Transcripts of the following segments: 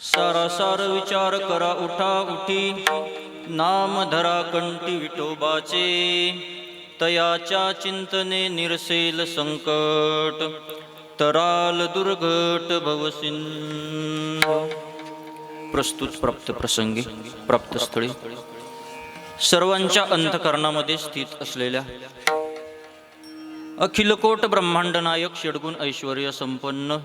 सारासार विचार करा उठा उठी, नाम धरा कंठी विठोबाचे, तयाच्या चिंतने निरसेल संकट, तराल दुर्घट भवसिंधू. प्रस्तुत प्राप्त प्रसंगी प्राप्तस्थळी सर्वांच्या अंतःकरणामध्ये स्थित असलेल्या अखिलकोट ब्रह्मांड नायक षड्गुण ऐश्वर्य संपन्न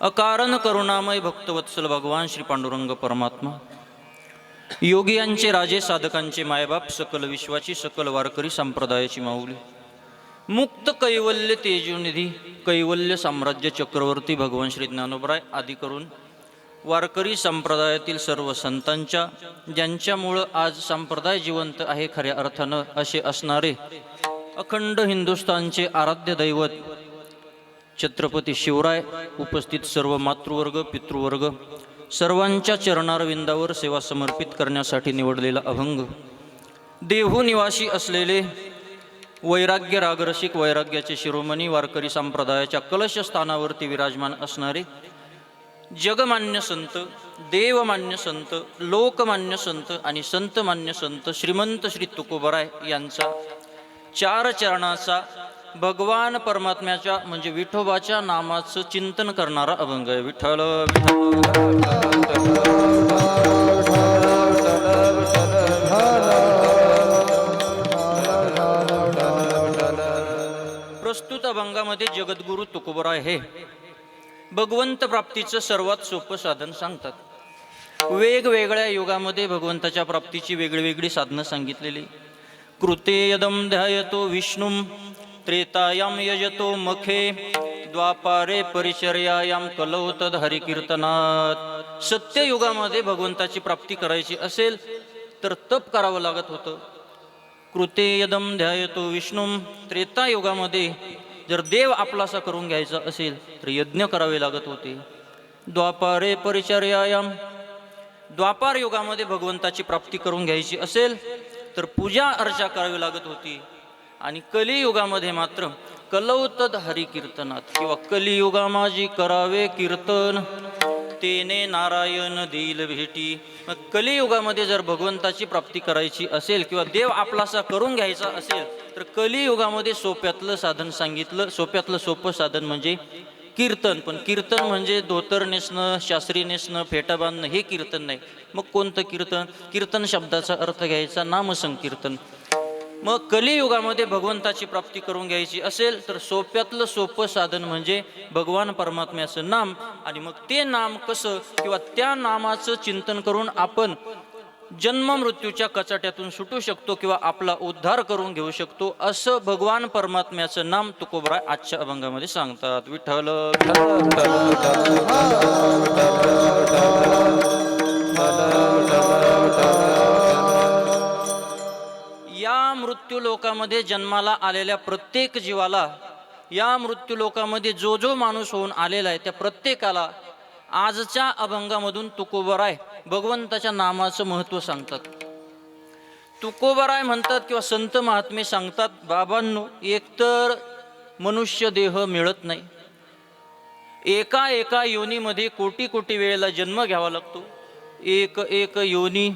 अकारण करुणामय भक्तवत्सल भगवान श्री पांडुरंग परमात्मा, योगियांचे राजे, साधकांचे मायबाप, सकल विश्वाची, सकल वारकरी संप्रदायाची माऊली, मुक्त कैवल्य तेजोनिधी, कैवल्य साम्राज्य चक्रवर्ती भगवान श्री ज्ञानोबराय आदी करून वारकरी संप्रदायातील सर्व संतांच्या, ज्यांच्यामुळं आज संप्रदाय जिवंत आहे खऱ्या अर्थानं असे असणारे अखंड हिंदुस्थानचे आराध्य दैवत छत्रपती शिवराय, उपस्थित सर्व मातृवर्ग, पितृवर्ग, सर्वांच्या चरणारविंदावर सेवा समर्पित करण्यासाठी निवडलेला अभंग, देहू निवासी असलेले वैराग्य रागरसिक, वैराग्याचे शिरोमणी, वारकरी संप्रदायाच्या कलश स्थानावरती विराजमान असणारे जगमान्य संत, देवमान्य संत, लोकमान्य संत आणि संतमान्य संत श्रीमंत श्री तुकोबराय यांचा चार चरणाचा भगवान परमात्म्याच्या म्हणजे विठोबाच्या नामाचं चिंतन करणारा अभंग आहे. विठ्ठल प्रस्तुत अभंगामध्ये जगद्गुरु तुकोबराय हे भगवंत प्राप्तीचं सर्वात सोपं साधन सांगतात. वेगवेगळ्या युगामध्ये भगवंताच्या प्राप्तीची वेगळीवेगळी साधनं सांगितलेली. कृते यदम ध्यायतो विष्णुम त्रेतायाम यजतो मखे, द्वापारे परिचर्यायाम कलौ तद हरिकीर्तनात. सत्ययुगामध्ये भगवंताची प्राप्ती करायची असेल तर तप करावं लागत होतं. कृते यदम ध्यायतो विष्णुम, त्रेतायुगामध्ये जर देव आपलासा करून घ्यायचा असेल तर यज्ञ करावे लागत होते. द्वापारे परिचर्यायाम, द्वापार युगामध्ये भगवंताची प्राप्ती करून घ्यायची असेल तर पूजा अर्चा करावी लागत होती. आणि कलियुगामध्ये मात्र कलौतद हरिकीर्तनात किंवा कलियुगा माझी करावे कीर्तन, तेने नारायण देईल भेटी. मग कलियुगामध्ये जर भगवंताची प्राप्ती करायची असेल किंवा देव आपलासा करून घ्यायचा असेल तर कलियुगामध्ये सोप्यातलं साधन सांगितलं. सोप्यातलं सोपं साधन म्हणजे कीर्तन. पण कीर्तन म्हणजे धोतर नेसणं, शास्त्री नेसणं, फेटा बांधणं हे कीर्तन नाही. मग कोणतं कीर्तन? कीर्तन शब्दाचा अर्थ घ्यायचा नामसंकीर्तन. मग कलियुगामध्ये भगवंताची प्राप्ती करून घ्यायची असेल तर सोप्यातलं सोपं साधन म्हणजे भगवान परमात्म्याचं नाम. आणि मग ते नाम कसं किंवा त्या नामाचं चिंतन करून आपण जन्म मृत्यूच्या कचाट्यातून सुटू शकतो किंवा आपला उद्धार करून घेऊ शकतो, असं भगवान परमात्म्याचं नाम तुकोबराय आजच्या अभंगामध्ये सांगतात. विठ्ठल या मृत्यू लोकामध्ये जन्माला आलेल्या प्रत्येक जीवाला, या मृत्यू लोकामध्ये जो जो माणूस होऊन आलेला आहे त्या प्रत्येकाला आजच्या अभंगामधून तुकोबराय भगवंताच्या नामाचं महत्त्व सांगतात. तुकोबराय म्हणतात किंवा संत महात्मे सांगतात, बाबांनो, एकतर मनुष्य देह मिळत नाही. एका एका योनीमध्ये कोटी कोटी वेळेला जन्म घ्यावा लागतो. एक एक योनी,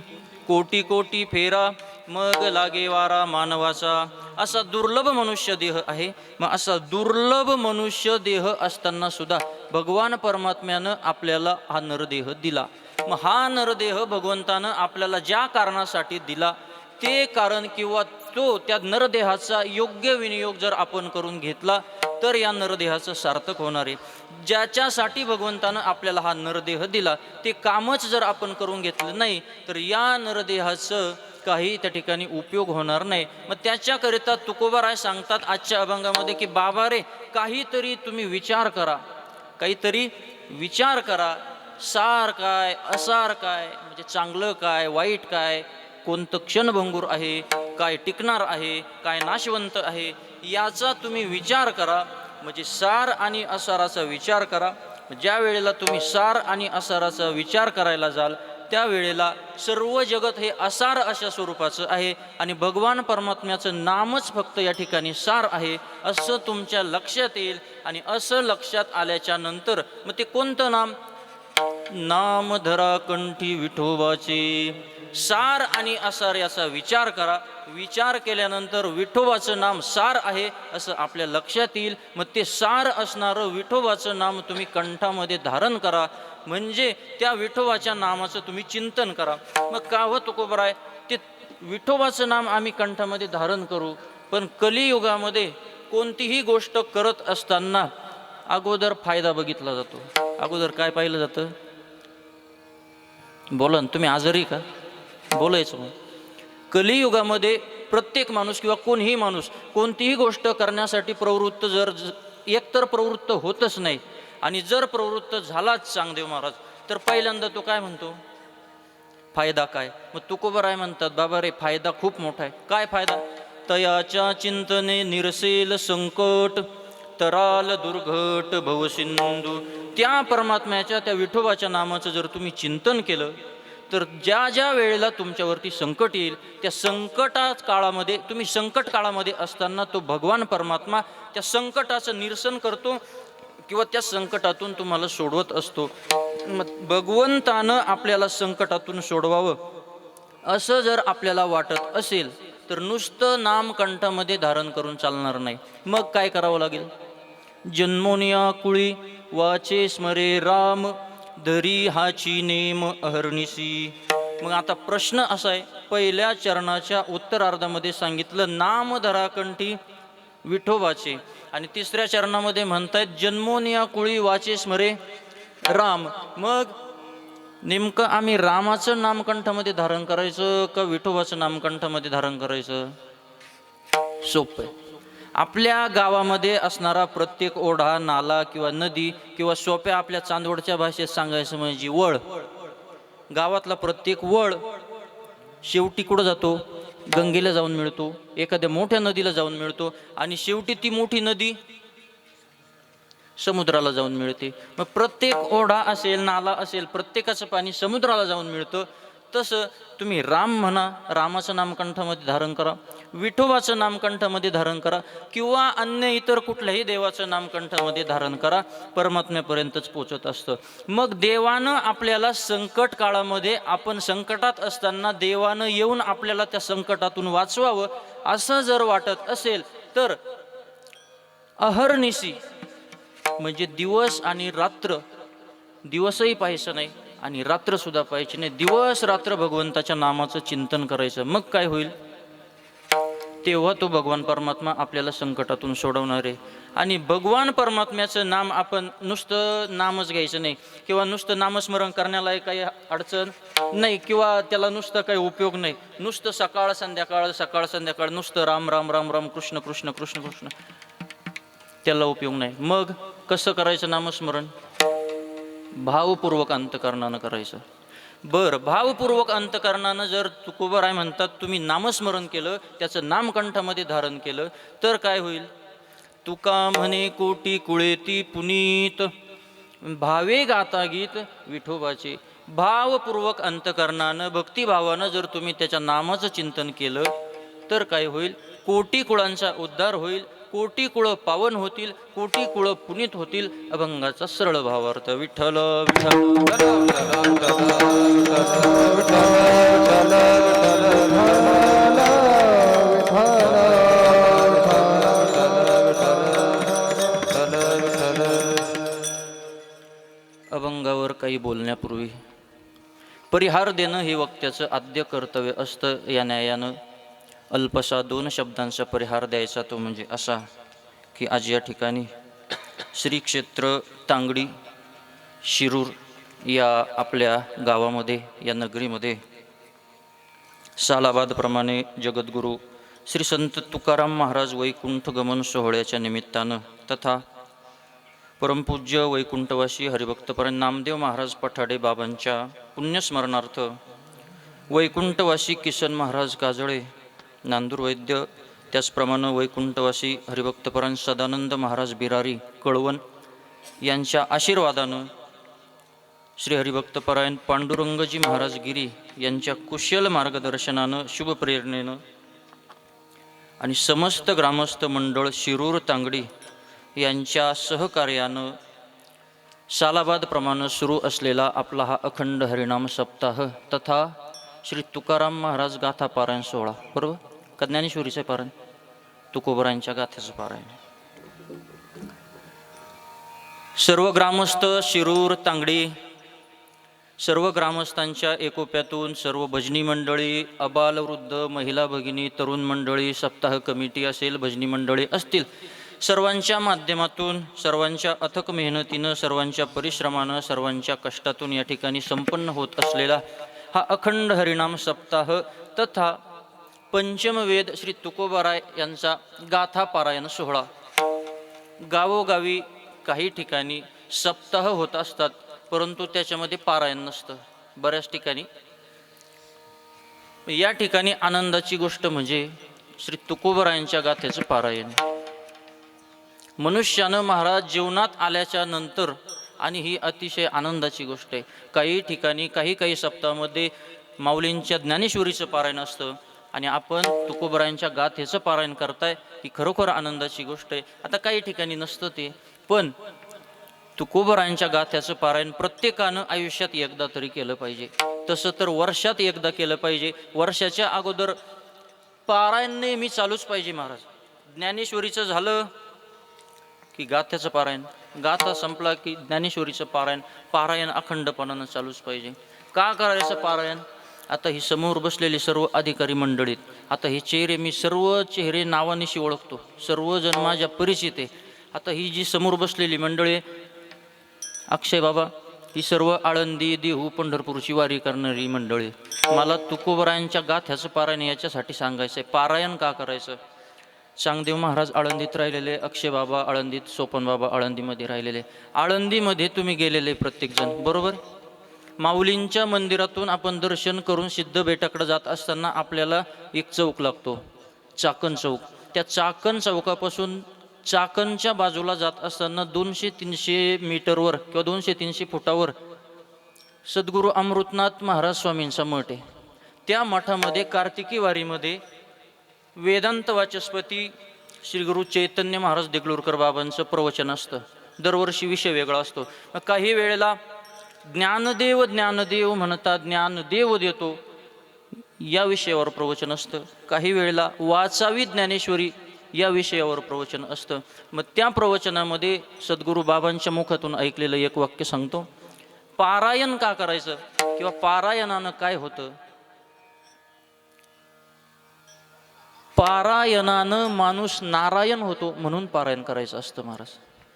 कोटी कोटी फेरा, मग लागे वारा मानवाचा. असा दुर्लभ मनुष्य देह आहे. मग असा दुर्लभ मनुष्य देह असताना सुद्धा भगवान परमात्म्यानं आपल्याला हा नरदेह दिला. मग हा नरदेह भगवंतानं आपल्याला ज्या कारणासाठी दिला ते कारण किंवा तो त्या नरदेहाचा योग्य विनियोग जर आपण करून घेतला तर या नरदेहाचं सार्थक होणार आहे. ज्याच्यासाठी भगवंतानं आपल्याला हा नरदेह दिला ते कामच जर आपण करून घेतलं नाही तर या नरदेहाचं काही त्या ठिकाणी उपयोग होणार नाही. मग त्याच्याकरिता तुकोबराय सांगतात आजच्या अभंगामध्ये की बाबा रे, काहीतरी तुम्ही विचार करा, काहीतरी विचार करा. सार काय, असार काय, म्हणजे चांगलं काय, वाईट काय, कोणतं क्षणभंगूर आहे, काय टिकणार आहे, काय नाशवंत आहे, याचा तुम्ही विचार करा. म्हणजे सार आणि असाराचा विचार करा. ज्या वेळेला तुम्ही सार आणि असाराचा विचार करायला जाल त्यावेळेला सर्व जगत हे असार अशा स्वरूपाचं आहे आणि भगवान परमात्म्याचं नामच फक्त या ठिकाणी सार आहे असं तुमच्या लक्षात येईल. आणि असं लक्षात आल्याच्या नंतर मग ते कोणतं नाम? नाम धरा कंठी विठोबाचे. सार आणि असार याचा विचार करा. विचार केल्यानंतर विठोबाचं नाम सार आहे असं आपल्या लक्षात येईल. मग ते सार असणारं विठोबाचं नाम तुम्ही कंठामध्ये धारण करा. म्हणजे त्या विठोबाच्या नामाचं तुम्ही चिंतन करा. मग का हो तुकोबराय, ते विठोबाचं नाम आम्ही कंठामध्ये धारण करू, पण कलियुगामध्ये कोणतीही गोष्ट करत असताना अगोदर फायदा बघितला जातो. अगोदर काय पाहिलं जातं? बोला ना, तुम्ही आजारी का? बोलायचं मग. कलियुगामध्ये प्रत्येक माणूस किंवा कोणीही माणूस कोणतीही गोष्ट करण्यासाठी प्रवृत्त जर एकतर प्रवृत्त होतच नाही, आणि जर प्रवृत्त झालाच चांगदेव महाराज, तर पहिल्यांदा तो काय म्हणतो? फायदा काय? मग तुकोबराय म्हणतात, बाबा रे, फायदा खूप मोठा आहे. काय फायदा? तयाच्या चिंतने निरसेल संकट, तराल दुर्घट भवसिंधू. त्या परमात्म्याच्या, त्या विठोबाच्या नामाचं जर तुम्ही चिंतन केलं, तर ज्या ज्या वेळेला तुमच्यावरती संकट येईल, त्या संकटात काळामध्ये, तुम्ही संकट काळामध्ये असताना तो भगवान परमात्मा त्या संकटाचं निरसन करतो किंवा त्या संकटातून तुम्हाला सोडवत असतो. भगवंतानं आपल्याला संकटातून सोडवावं असं जर आपल्याला वाटत असेल, तर नुसतं नाम कंठामध्ये धारण करून चालणार नाही. मग काय करावं लागेल? जन्मोनिया कुळी वाचे स्मरे राम, धरी हाची नेम अहर्निसी. मग आता प्रश्न असा आहे, पहिल्या चरणाच्या उत्तरार्धामध्ये सांगितलं नाम धरा कंठी विठोबाचे, आणि तिसऱ्या चरणामध्ये म्हणतायत जन्मोनिया कुळी वाचे स्मरे राम. मग नेमकं आम्ही रामाचं नाम कंठामध्ये धारण करायचं का विठोबाचं नाम कंठामध्ये धारण करायचं? सोपं आहे. आपल्या गावामध्ये असणारा प्रत्येक ओढा, नाला किंवा नदी, किंवा सोप्या आपल्या चांदवडच्या भाषेत सांगायचं म्हणजे वळ, गावातला प्रत्येक वळ शेवटी कुठं जातो? गंगेला जाऊन मिळतो, एखाद्या मोठ्या नदीला जाऊन मिळतो, आणि शेवटी ती मोठी नदी समुद्राला जाऊन मिळते. मग प्रत्येक ओढा असेल, नाला असेल, प्रत्येकाचं पाणी समुद्राला जाऊन मिळतं. तसं तुम्ही राम म्हणा, रामाचं नाम कंठामध्ये धारण करा, विठोबाचं नाम कंठामध्ये धारण करा, किंवा अन्य इतर कुठल्याही देवाचं नाम कंठामध्ये धारण करा, परमात्म्यापर्यंतच पोचत असतं. मग देवानं आपल्याला संकट काळामध्ये, आपण संकटात असताना देवानं येऊन आपल्याला त्या संकटातून वाचवावं असं जर वाटत असेल, तर अहर्निशी म्हणजे दिवस आणि रात्र, दिवसही पाहायचं नाही आणि रात्र सुद्धा पाहायची नाही, दिवस रात्र भगवंताच्या नामाचं चिंतन करायचं. मग काय होईल? तेव्हा तो भगवान परमात्मा आपल्याला संकटातून सोडवणार आहे. आणि भगवान परमात्म्याचं नाम आपण नुसतं नामच घ्यायचं नाही, किंवा नुसतं नामस्मरण करण्याला काही अडचण नाही, किंवा त्याला नुसतं काही उपयोग नाही. नुसतं सकाळ संध्याकाळ नुसतं राम राम राम राम, कृष्ण कृष्ण कृष्ण कृष्ण, त्याला उपयोग नाही. मग कसं करायचं नामस्मरण? भावपूर्वक अंतकरणानं करायचं. बरं, भावपूर्वक अंतकरणानं जर तुकोबराय म्हणतात तुम्ही नामस्मरण केलं, त्याचं नाम कंठामध्ये धारण केलं, तर काय होईल? तुका म्हणे कोटी कुळेती पुनीत, भावे गाता गीत विठोबाचे. भावपूर्वक अंतकरणानं, भक्तिभावानं जर तुम्ही त्याच्या नामाचं चिंतन केलं, तर काय होईल? कोटी कुळांचा उद्धार होईल, कोटी कुळं पावन होतील, कोटी कुळं पुनीत होतील. अभंगाचा सरळ भावार्थ. विठ्ठल अभंगावर काही बोलण्यापूर्वी परिहार देणं हे वक्त्याचं आद्य कर्तव्य असतं. या न्यायानं अल्पसा 2 शब्दांचा परिहार द्यायचा, तो म्हणजे असा की आज या ठिकाणी श्री क्षेत्र तांगडी शिरूर या आपल्या गावामध्ये, या नगरीमध्ये सालाबादप्रमाणे जगद्गुरू श्री संत तुकाराम महाराज वैकुंठ गमन सोहळ्याच्या निमित्तानं, तथा परमपूज्य वैकुंठवासी हरिभक्तपरायण नामदेव महाराज पठाडे बाबांच्या पुण्यस्मरणार्थ वैकुंठवासी किसन महाराज काजळे नांदूर वैद्य, त्याचप्रमाणे वैकुंठवासी हरिभक्तपरायण सदानंद महाराज बिरारी कळवण यांच्या आशीर्वादानं, श्री हरिभक्तपरायण पांडुरंगजी महाराज गिरी यांच्या कुशल मार्गदर्शनानं, शुभप्रेरणेनं आणि समस्त ग्रामस्थ मंडळ शिरूर तांगडी यांच्या सहकार्यानं सालाबाद प्रमाणे सुरू असलेला आपला हा अखंड हरिनाम सप्ताह तथा श्री तुकाराम महाराज गाथा पारायण सोहळा, बरोबर का ज्ञानेश्वरीचं पारायण, तुकोबरायांच्या गाथ्याचं पारायण. सर्व ग्रामस्थ शिरूर तांगडी, सर्व ग्रामस्थांच्या एकोप्यातून सर्व भजनी मंडळी, अबालवृद्ध, महिला भगिनी, तरुण मंडळी, सप्ताह कमिटी असेल, भजनी मंडळी असतील, सर्वांच्या माध्यमातून, सर्वांच्या अथक मेहनतीनं, सर्वांच्या परिश्रमानं, सर्वांच्या कष्टातून या ठिकाणी संपन्न होत असलेला हा अखंड हरिनाम सप्ताह तथा पंचमवेद श्री तुकोबाराय यांचा गाथा पारायण सोहळा. गावोगावी काही ठिकाणी सप्ताह होत असतात, परंतु त्याच्यामध्ये पारायण नसतं. बऱ्याच ठिकाणी, या ठिकाणी आनंदाची गोष्ट म्हणजे श्री तुकोबारायांच्या गाथ्याचं पारायण. मनुष्यानं महाराज जीवनात आल्याच्या नंतर, आणि ही अतिशय आनंदाची गोष्ट आहे, काही ठिकाणी काही सप्ताहामध्ये माऊलींच्या ज्ञानेश्वरीचं पारायण असतं आणि आपण तुकोबारायांच्या गाथेचं पारायण करताय, ही खरोखर आनंदाची गोष्ट आहे. आता काही ठिकाणी नसतं ते, पण तुकोबारायांच्या गाथ्याचं पारायण प्रत्येकानं आयुष्यात एकदा तरी केलं पाहिजे. तसं तर वर्षात एकदा केलं पाहिजे. वर्षाच्या अगोदर पारायण नेहमी चालूच पाहिजे महाराज. ज्ञानेश्वरीचं झालं की गाथ्याचं पारायण, गाथा संपला की ज्ञानेश्वरीचं पारायण, पारायण अखंडपणानं चालूच पाहिजे. का करायचं पारायण? आता ही समोर बसलेली सर्व अधिकारी मंडळीत, आता हे चेहरे मी सर्व चेहरे नावानिशी ओळखतो, सर्वजण माझ्या परिचित आहे. आता ही जी समोर बसलेली मंडळी, अक्षय बाबा, ही सर्व आळंदी, देहू, पंढरपूरची वारी करणारी मंडळी. मला तुकोबारायांच्या गाथ्याचं पारायण याच्यासाठी सांगायचं आहे. पारायण का करायचं? चांगदेव महाराज आळंदीत राहिलेले, अक्षय बाबा आळंदीत, सोपन बाबा आळंदीमध्ये राहिलेले. आळंदीमध्ये तुम्ही गेलेले प्रत्येकजण, बरोबर? माऊलींच्या मंदिरातून आपण दर्शन करून सिद्ध बेटाकडे जात असताना आपल्याला एक चौक लागतो, चाकण चौक. त्या चाकण चौकापासून चाकणच्या बाजूला जात असताना 200-300 मीटरवर किंवा 200-300 फुटावर सद्गुरू अमृतनाथ महाराज स्वामींचा मठ आहे. त्या मठामध्ये कार्तिकी वारीमध्ये वेदांत वाचस्पती श्री गुरु चैतन्य महाराज देगलूरकर बाबांचं प्रवचन असतं. दरवर्षी विषय वेगळा असतो. काही वेळेला ज्ञानदेव ज्ञानदेव म्हणता ज्ञानदेव देतो या विषयावर प्रवचन असतं. काही वेळेला वाचावी ज्ञानेश्वरी या विषयावर प्रवचन असतं. मग त्या प्रवचनामध्ये सद्गुरू बाबांच्या मुखातून ऐकलेलं एक वाक्य सांगतो. पारायण का करायचं किंवा पारायणानं काय होतं? पारायणानं माणूस नारायण होतो, म्हणून पारायण करायचं असतं महाराज,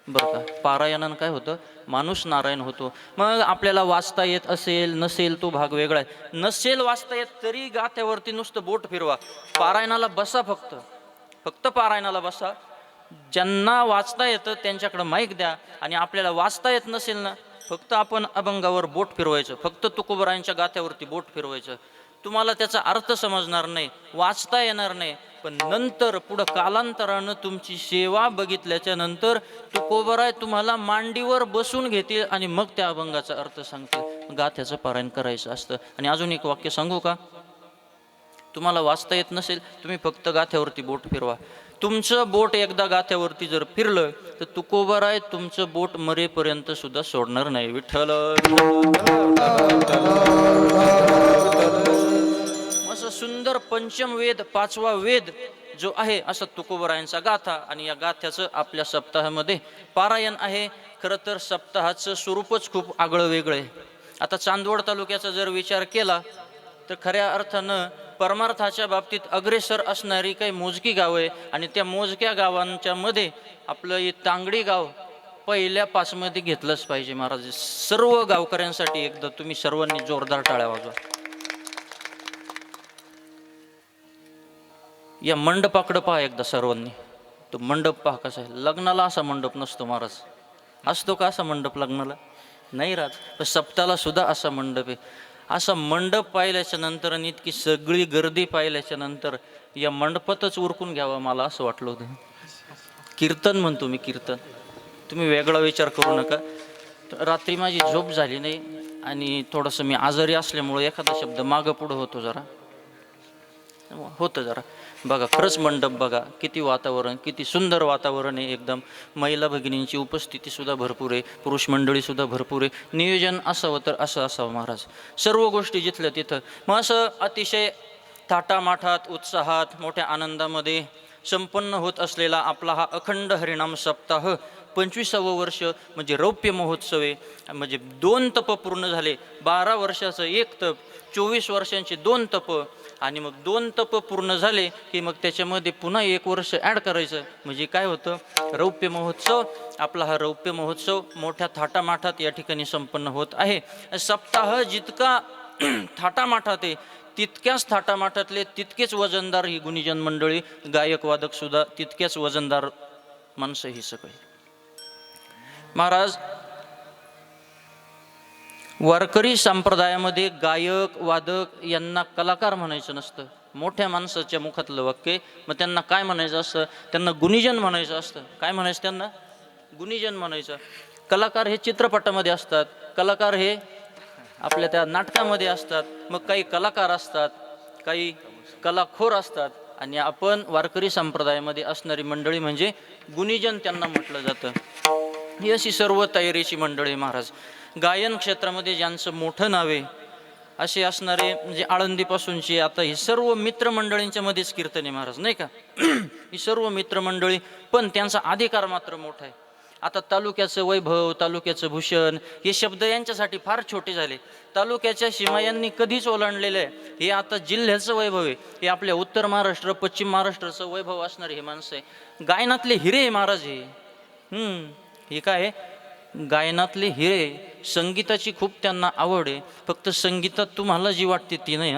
बरं का? पारायणानं काय होतं? माणूस नारायण होतो. मग आपल्याला वाचता येत असेल नसेल तो भाग वेगळा आहे. नसेल वाचता येत तरी गाथ्यावरती नुसतं बोट फिरवा, पारायणाला बसा, फक्त पारायणाला बसा. ज्यांना वाचता येतं त्यांच्याकडे माईक द्या, आणि आपल्याला वाचता येत नसेल ना, फक्त आपण अभंगावर बोट फिरवायचं, फक्त तुकोबारायांच्या गाथ्यावरती बोट फिरवायचं. तुम्हाला त्याचा अर्थ समजणार नाही, वाचता येणार नाही, पण नंतर पुढं कालांतरानं तुमची सेवा बघितल्याच्या नंतर तुकोबाराय तुम्हाला मांडीवर बसून घेतील आणि मग त्या अभंगाचा अर्थ सांगतील. गाथ्याचं पारायण करायचं असतं. आणि अजून एक वाक्य सांगू का? तुम्हाला वाचता येत नसेल, तुम्ही फक्त गाथ्यावरती बोट फिरवा. तुमचं बोट एकदा गाथ्यावरती जर फिरलं तर तुकोबाराय तुमचं बोट मरेपर्यंत सुद्धा सोडणार नाही. विठ्ठल. असं सुंदर पंचम वेद, 5वा वेद जो आहे असा तुकोबारायांचा गाथा, आणि या गाथ्याचं आपल्या सप्ताहामध्ये पारायण आहे. खरं तर सप्ताहाचं स्वरूपच खूप आगळं वेगळं आहे. आता चांदवड तालुक्याचा जर विचार केला तर खऱ्या अर्थानं परमार्थाच्या बाबतीत अग्रेसर असणारी काही मोजकी गावं आहे, आणि त्या मोजक्या गावांच्या मध्ये आपलं हे तांगडी गाव पहिल्या 5 मध्ये घेतलंच पाहिजे महाराज. सर्व गावकऱ्यांसाठी एकदा तुम्ही सर्वांनी जोरदार टाळ्या वाजवा. या मंडपाकडं पहा एकदा सर्वांनी. तो मंडप पहा कसा आहे. लग्नाला असा मंडप नसतो महाराज. असतो का असा मंडप लग्नाला? नाही राहत. पण सप्ताला सुद्धा असा मंडप आहे. असा मंडप पाहिल्याच्या नंतर आणि इतकी सगळी गर्दी पाहिल्याच्या नंतर या मंडपातच उरकून घ्यावं मला असं वाटलं होतं. कीर्तन म्हणतो मी, कीर्तन. तुम्ही वेगळा विचार करू नका. रात्री माझी झोप झाली नाही आणि थोडंसं मी आजारी असल्यामुळे एखादा शब्द मागं पुढं होतो जरा. होतं जरा बघा. खरंच मंडप बघा, किती वातावरण, किती सुंदर वातावरण आहे एकदम. महिला भगिनींची उपस्थितीसुद्धा भरपूर आहे, पुरुष मंडळीसुद्धा भरपूर आहे. नियोजन असावं तर असं असावं महाराज, सर्व गोष्टी जिथल्या तिथं. मग असं अतिशय थाटामाठात, उत्साहात, मोठ्या आनंदामध्ये संपन्न होत असलेला आपला हा अखंड हरिनाम सप्ताह 25वं वर्ष म्हणजे रौप्य महोत्सव आहे. म्हणजे 2 तप पूर्ण झाले. 12 वर्षाचं 1 तप, 24 वर्षांचे 2 तप, आणि मग 2 तप पूर्ण झाले की मग त्याच्यामध्ये पुन्हा 1 वर्ष ॲड करायचं. म्हणजे काय होतं, रौप्य महोत्सव. आपला हा रौप्य महोत्सव मोठ्या थाटामाठात या ठिकाणी संपन्न होत आहे. सप्ताह जितका थाटामाठात आहे, तितक्याच थाटामाठातले तितकेच वजनदार ही गुणीजन मंडळी, गायक वादकसुद्धा तितक्याच वजनदार माणसं ही सगळी. महाराज, वारकरी संप्रदायामध्ये गायक वादक यांना कलाकार म्हणायचं नसतं. मोठ्या माणसाच्या मुखातलं वाक्य. मग त्यांना काय म्हणायचं असतं? त्यांना गुणीजन म्हणायचं असतं. काय म्हणायचं त्यांना? गुणीजन म्हणायचं. कलाकार हे चित्रपटामध्ये असतात, कलाकार हे आपल्या त्या नाटकामध्ये असतात. मग काही कलाकार असतात, काही कलाखोर असतात, आणि आपण वारकरी संप्रदायामध्ये असणारी मंडळी म्हणजे गुणीजन त्यांना म्हटलं जातं. ही अशी सर्व तयारीची मंडळी महाराज. गायन क्षेत्रामध्ये ज्यांचं मोठं नाव आहे असे असणारे म्हणजे आळंदीपासूनचे आता ही सर्व मित्रमंडळींच्या मध्येच कीर्तन आहे महाराज, नाही का? ही सर्व मित्रमंडळी, पण त्यांचा अधिकार मात्र मोठा आहे. आता तालुक्याचं वैभव, तालुक्याचं भूषण हे शब्द यांच्यासाठी फार छोटे झाले. तालुक्याच्या सीमा यांनी कधीच ओलांडलेलं आहे. हे आता जिल्ह्याचं वैभव आहे. हे आपल्या उत्तर महाराष्ट्र, पश्चिम महाराष्ट्राचं वैभव असणारे हे माणसं आहे. गायनातले हिरे आहे महाराज हे. हे काय आहे? गायनातले हिरे. संगीताची खूप त्यांना आवड आहे. फक्त संगीतात तुम्हाला जी वाटते ती नाही.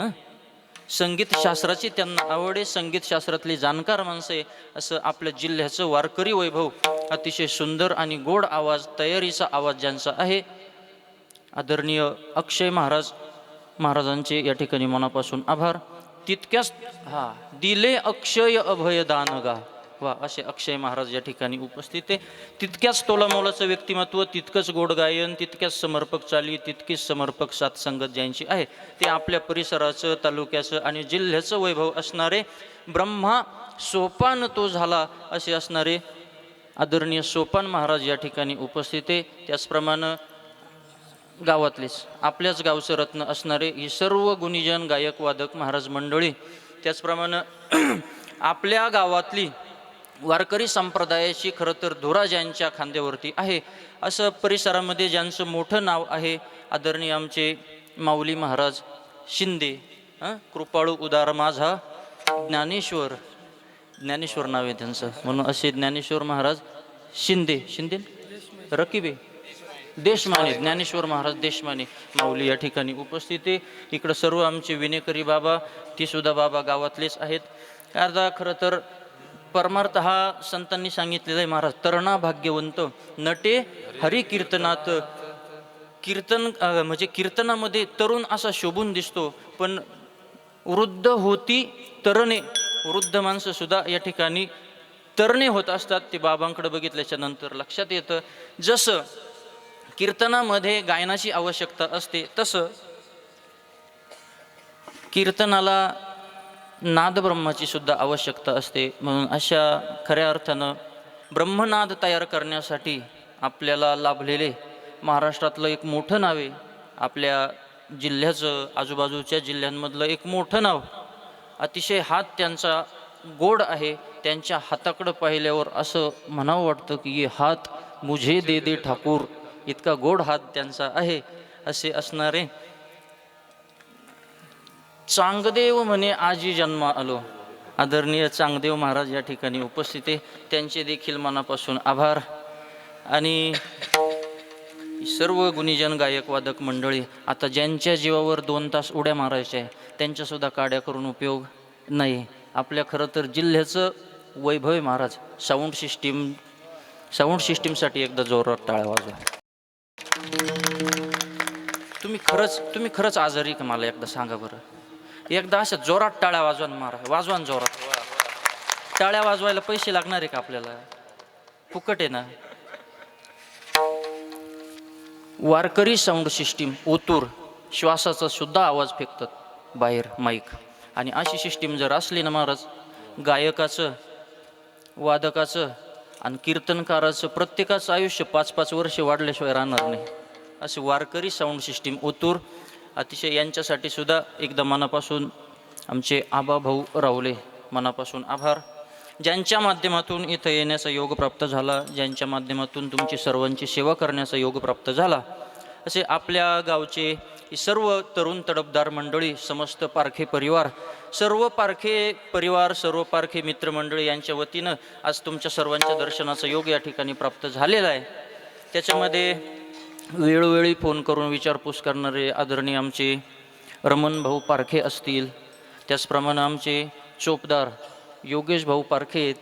संगीत शास्त्राची त्यांना आवड आहे. संगीत शास्त्रातले जाणकार माणसं आहे. असं आपल्या जिल्ह्याचं वारकरी वैभव, अतिशय सुंदर आणि गोड आवाज, तयारीचा आवाज ज्यांचा आहे, आदरणीय अक्षय महाराजांचे या ठिकाणी मनापासून आभार. तितक्याच दिले अक्षय अभयदान गा, वा, असे अक्षय महाराज या ठिकाणी उपस्थित आहे. तितक्याच तोलामोलाचं व्यक्तिमत्व, तितकंच गोड गायन, तितक्याच समर्पक चाली, तितकीच समर्पक साथसंगत ज्यांची आहे, ते आपल्या परिसराचं, तालुक्याचं आणि जिल्ह्याचं वैभव असणारे ब्रह्मा सोपान तो झाला असे असणारे आदरणीय सोपान महाराज या ठिकाणी उपस्थित आहे. त्याचप्रमाणे गावातलेच, आपल्याच गावचं रत्न असणारे ही सर्व गुणीजन गायक वादक महाराज मंडळी. त्याचप्रमाणे आपल्या गावातली वारकरी संप्रदायाची खरं तर धुरा ज्यांच्या खांद्यावरती आहे, असं परिसरामध्ये ज्यांचं मोठं नाव आहे, आदरणीय आमचे माऊली महाराज शिंदे. कृपाळू उदार माझा ज्ञानेश्वर, ज्ञानेश्वर नाव आहे त्यांचं, म्हणून असे ज्ञानेश्वर महाराज शिंदे, रकीबे देशमाने, ज्ञानेश्वर महाराज देशमाने माऊली या ठिकाणी उपस्थित आहे. इकडं सर्व आमचे विनेकरी बाबा, ती सुद्धा बाबा गावातलेच आहेत. अर्धा खरं तर परमार्थ हा संतांनी सांगितलेला आहे महाराज. तरणा भाग्यवंत नटे हरी कीर्तनात. कीर्तन म्हणजे कीर्तनामध्ये तरुण असा शोभून दिसतो, पण वृद्ध होती तरणे, वृद्ध माणसं सुद्धा या ठिकाणी तरणे होत असतात. ते बाबांकडे बघितल्याच्या नंतर लक्षात येतं. जसं कीर्तनामध्ये गायनाची आवश्यकता असते, तसं कीर्तनाला नाद ब्रह्माची सुद्धा आवश्यकता असते. म्हणून अशा खऱ्या अर्थानं ब्रह्मनाद तयार करण्यासाठी आपल्याला लाभलेले महाराष्ट्रातलं एक मोठं नाव आहे, आपल्या जिल्ह्याचं, आजूबाजूच्या जिल्ह्यांमधलं एक मोठं नाव. अतिशय हात त्यांचा गोड आहे. त्यांच्या हाताकडं पाहिल्यावर असं म्हणावं वाटतं की ये हात मुझे दे दे ठाकूर, इतका गोड हात त्यांचा आहे. असे असणारे चांगदेव म्हणे आजी जन्मा आलो, आदरणीय चांगदेव महाराज या ठिकाणी उपस्थित आहे. त्यांचे देखील मनापासून आभार. आणि सर्व गुणीजन गायक वादक मंडळी, आता ज्यांच्या जीवावर 2 तास उड्या मारायच्या आहे त्यांच्यासुद्धा काड्या करून उपयोग नाही. आपल्या खरं तर जिल्ह्याचं वैभव आहे महाराज. साऊंड सिस्टीमसाठी एकदा जोरात टाळ्या वाजवा. तुम्ही खरंच आजारी का मला एकदा सांगा बरं. एकदा अशा जोरात टाळ्या वाजवा, मारा, वाजवा जोरात. टाळ्या वाजवायला पैसे लागणार आहे का आपल्याला? फुकट आहे ना. वारकरी साऊंड सिस्टीम ओतूर, श्वासाचा सुद्धा आवाज फेकतात बाहेर माईक. आणि अशी सिस्टीम जर असली ना महाराज, गायकाचं, वादकाचं आणि कीर्तनकाराचं प्रत्येकाचं आयुष्य 5-5 वर्ष वाढल्याशिवाय राहणार नाही. असे वारकरी साऊंड सिस्टीम ओतूर अतिशय यांच्यासाठी सुद्धा एकदा मनापासून आमचे आबा भाऊ रावले मनापासून आभार. ज्यांच्या माध्यमातून इथं येण्याचा योग प्राप्त झाला, ज्यांच्या माध्यमातून तुमची सर्वांची सेवा करण्याचा योग प्राप्त झाला, असे आपल्या गावचे सर्व तरुण तडफदार मंडळी, समस्त पारखे परिवार, सर्व पारखे परिवार, सर्व पारखे मित्रमंडळी यांच्या वतीनं आज तुमच्या सर्वांच्या दर्शनाचा योग या ठिकाणी प्राप्त झालेला आहे. त्याच्यामध्ये वेळोवेळी फोन करून विचारपूस करणारे आदरणीय आमचे रमण भाऊ पारखे असतील, त्याचप्रमाणे आमचे चोपदार योगेश भाऊ पारखे आहेत,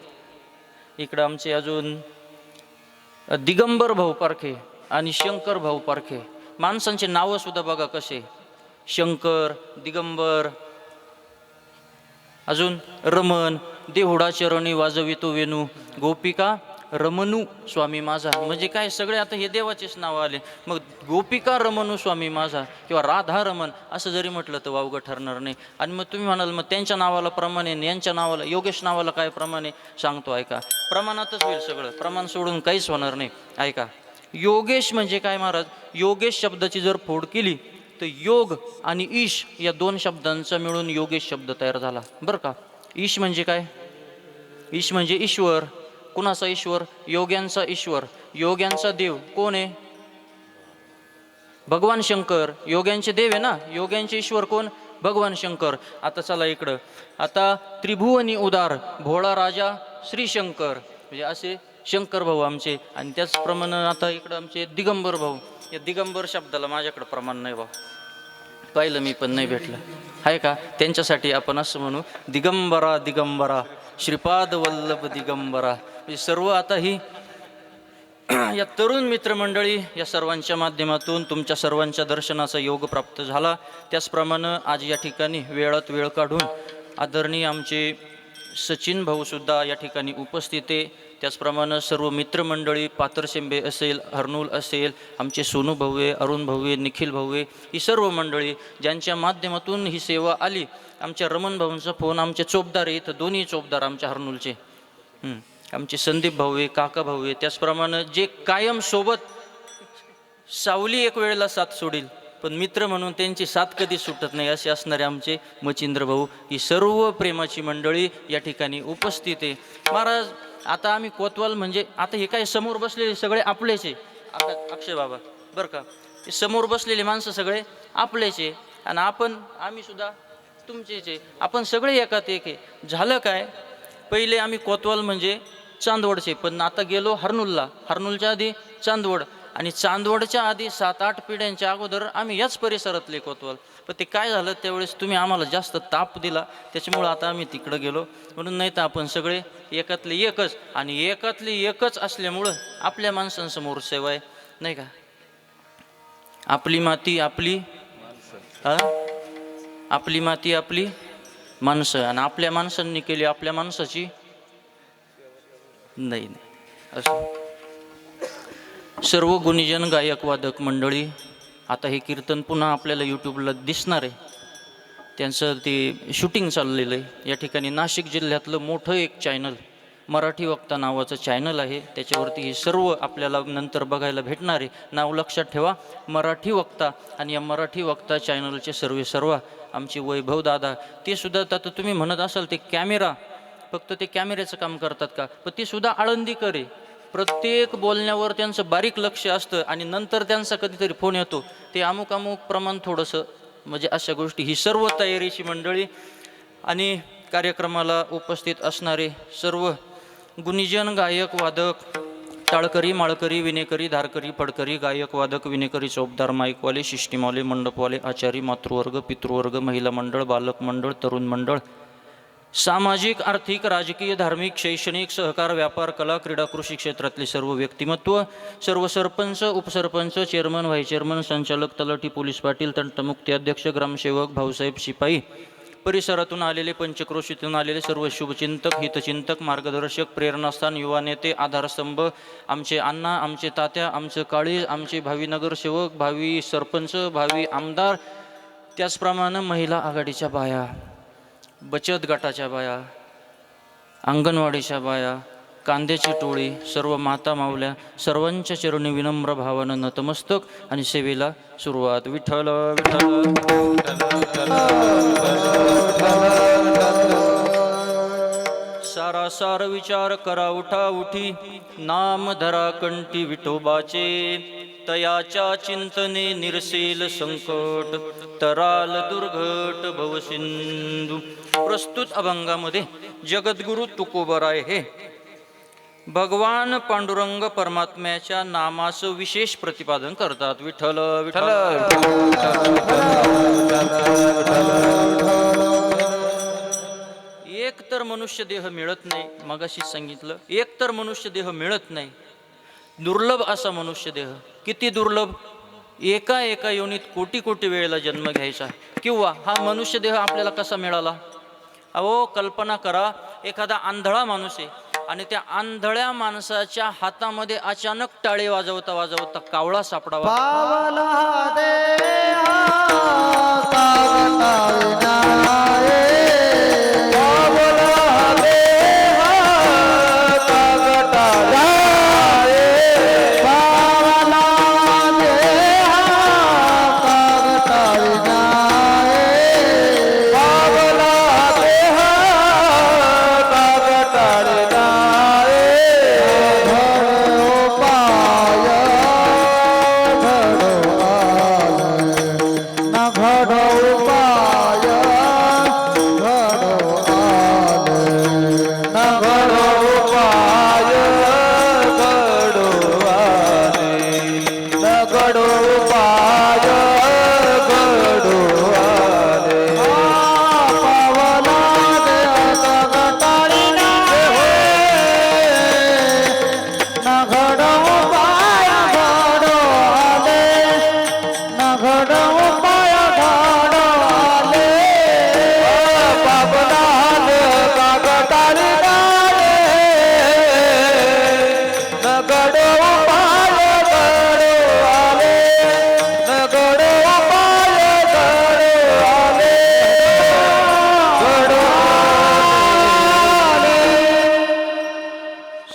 इकडं आमचे अजून दिगंबर भाऊ पारखे आणि शंकर भाऊ पारखे. माणसांचे नावं सुद्धा बघा कसे, शंकर, दिगंबर, अजून रमण, देहुडा चरणी वाजवितो वेणू, गोपिका रमणू स्वामी माझा. म्हणजे काय, सगळे आता हे देवाचेच नाव आले. मग गोपिका रमणू स्वामी माझा किंवा राधा रमण असं जरी म्हटलं तर वावगं ठरणार नाही. आणि मग तुम्ही म्हणाल मग त्यांच्या नावाला प्रमाणे, यांच्या नावाला, योगेश नावाला काय प्रमाणे सांगतो, ऐका, प्रमाणातच होईल सगळं, प्रमाण सोडून काहीच होणार नाही. ऐका, योगेश म्हणजे काय महाराज, योगेश शब्दाची जर फोड केली तर योग आणि ईश या 2 शब्दांचा मिळून योगेश शब्द तयार झाला बरं का. ईश म्हणजे काय, ईश म्हणजे ईश्वर. कुणाचा ईश्वर, योग्यांचा ईश्वर. योग्यांचा देव कोण आहे, भगवान शंकर. योग्यांचे देव आहे ना, योग्यांचे ईश्वर कोण, भगवान शंकर. आता चला इकडं, आता त्रिभुवनी उदार भोळा राजा श्री शंकर, म्हणजे असे शंकर भाऊ आमचे. आणि त्याचप्रमाणे आता इकडं आमचे दिगंबर भाऊ. या दिगंबर शब्दाला माझ्याकडं प्रमाण नाही भाऊ, पाहिलं मी पण नाही भेटलं आहे का. त्यांच्यासाठी आपण असं म्हणू, दिगंबरा दिगंबरा श्रीपाद वल्लभ दिगंबरा. म्हणजे सर्व आता ही या तरुण मित्रमंडळी या सर्वांच्या माध्यमातून तुमच्या सर्वांच्या दर्शनाचा योग प्राप्त झाला. त्याचप्रमाणे आज या ठिकाणी वेळात वेळ काढून आदरणीय आमचे सचिन भाऊसुद्धा या ठिकाणी उपस्थित आहे. त्याचप्रमाणे सर्व मित्रमंडळी, पातरशेंबे असेल, हर्नूल असेल, आमचे सोनू भाऊ, अरुण भाऊ, निखिल भाऊ, ही सर्व मंडळी ज्यांच्या माध्यमातून ही सेवा आली. आमच्या रमण भाऊंचा फोन, आमचे चोपदार आहे इथं, दोन्ही चोपदार आमच्या हर्नूलचे, आमचे संदीप भाऊ, काका भाऊ. त्याचप्रमाणे जे कायम सोबत, सावली एक वेळेला साथ सोडील पण मित्र म्हणून त्यांची साथ कधी सुटत नाही असे असणारे आमचे मचिंद्र भाऊ, ही सर्व प्रेमाची मंडळी या ठिकाणी उपस्थित आहे. महाराज आता आम्ही कोतवाल म्हणजे आता हे काय समोर बसलेले सगळे आपलेचे, आता अक्षय बाबा बरं का, हे समोर बसलेले माणसं सगळे आपलेचे आणि आम्ही सुद्धा तुमचेच आहे. आपण सगळे एकात एक आहे. झालं काय, पहिले आम्ही कोतवाल म्हणजे चांदवडचे, पण आता गेलो हर्नूलला, हर्नूलच्या आधी चांदवड, आणि चांदवडच्या आधी 7-8 पिढ्यांच्या अगोदर आम्ही याच परिसरातले कोतवाल. पण ते काय झालं, त्यावेळेस तुम्ही आम्हाला जास्त ताप दिला, त्याच्यामुळं आता आम्ही तिकडं गेलो. म्हणून नाही तर आपण सगळे एकातले एकच, आणि एकातले एकच असल्यामुळं आपल्या माणसांसमोर सेवा आहे नाही का. आपली माती आपली आपली माती आपली माणसं, आणि आपल्या माणसांनी केली आपल्या माणसाची नाही असं. सर्व गुणीजन गायक वादक मंडळी, आता हे कीर्तन पुन्हा आपल्याला यूट्यूबला दिसणार आहे, त्यांचं ते शूटिंग चाललेलं आहे. या ठिकाणी नाशिक जिल्ह्यातलं मोठं एक चॅनल, मराठी वक्ता नावाचं चॅनल आहे, त्याच्यावरती हे सर्व आपल्याला नंतर बघायला भेटणार आहे. नाव लक्षात ठेवा, मराठी वक्ता. आणि या मराठी वक्ता चॅनलचे सर्व आमचे वैभव दादा, ते सुद्धा आता तुम्ही म्हणत असाल ते कॅमेरा, फक्त ते कॅमेऱ्याचं काम करतात का, पण ते सुद्धा आळंदीकर आहे. प्रत्येक बोलण्यावर त्यांचं बारीक लक्ष असतं, आणि नंतर त्यांचा कधीतरी फोन येतो, ते अमुक प्रमाण थोडंसं, म्हणजे अशा गोष्टी. ही सर्व तयारीची मंडळी आणि कार्यक्रमाला उपस्थित असणारे सर्व गुणीजन गायक वादक, टाळकरी, माळकरी, विनेकरी, धारकरी, फडकरी, गायक वादक, विनेकरी, चौपदार, माईकवाले, शिष्टीमाले, मंडपवाले, आचारी, मातृवर्ग, पितृवर्ग, महिला मंडळ, बालक मंडळ, तरुण मंडळ, सामाजिक, आर्थिक, राजकीय, धार्मिक, शैक्षणिक, सहकार, व्यापार, कला, क्रीडा, कृषी क्षेत्रातले सर्व व्यक्तिमत्व, सर्व सरपंच, उपसरपंच, चेअरमन, व्हाईस चेअरमन, संचालक, तलाठी, पोलीस पाटील, तंटमुक्ती अध्यक्ष, ग्रामसेवक, भाऊसाहेब, शिपाई, परिसरातून आलेले, पंचक्रोशीतून आलेले सर्व शुभचिंतक, हितचिंतक, मार्गदर्शक, प्रेरणास्थान, युवा नेते, आधारस्तंभ, आमचे अण्णा, आमचे तात्या, आमचे काळीज, आमचे भावी नगरसेवक, भावी सरपंच, भावी आमदार, त्याचप्रमाणे महिला आघाडीच्या बाया, बचत गटाच्या बाया, अंगणवाडीच्या बाया, कांद्याची टोळी, सर्व माता माऊल्या, सर्वांच्या चरणी विनम्र भावानं नतमस्तक आणि सेवेला सुरुवात. विठ्ठल सारासार विचार करा उठा उठी, नाम धरा कंठी विठोबाचे, तयाच्या चिंतने निरसेल संकट, तराल दुर्घट भवसिंधू. प्रस्तुत अभंगामध्ये जगद्गुरु तुकोबराय हे भगवान पांडुरंग परमात्म्याच्या नामाचं विशेष प्रतिपादन करतात. विठ्ठल विठ्ठल. एक तर मनुष्य देह मिळत नाही, मगाशी सांगितलं, एक तर मनुष्य देह मिळत नाही, दुर्लभ असा मनुष्य देह. किती दुर्लभ, एका एका योनीत कोटी कोटी वेळेला जन्म घ्यायचा. किंवा हा मनुष्य देह आपल्याला कसा मिळाला? अहो कल्पना करा, एखादा आंधळा माणूस आहे आणि त्या आंधळ्या माणसाच्या हातामध्ये अचानक टाळे वाजवता वाजवता कावळा सापडावा.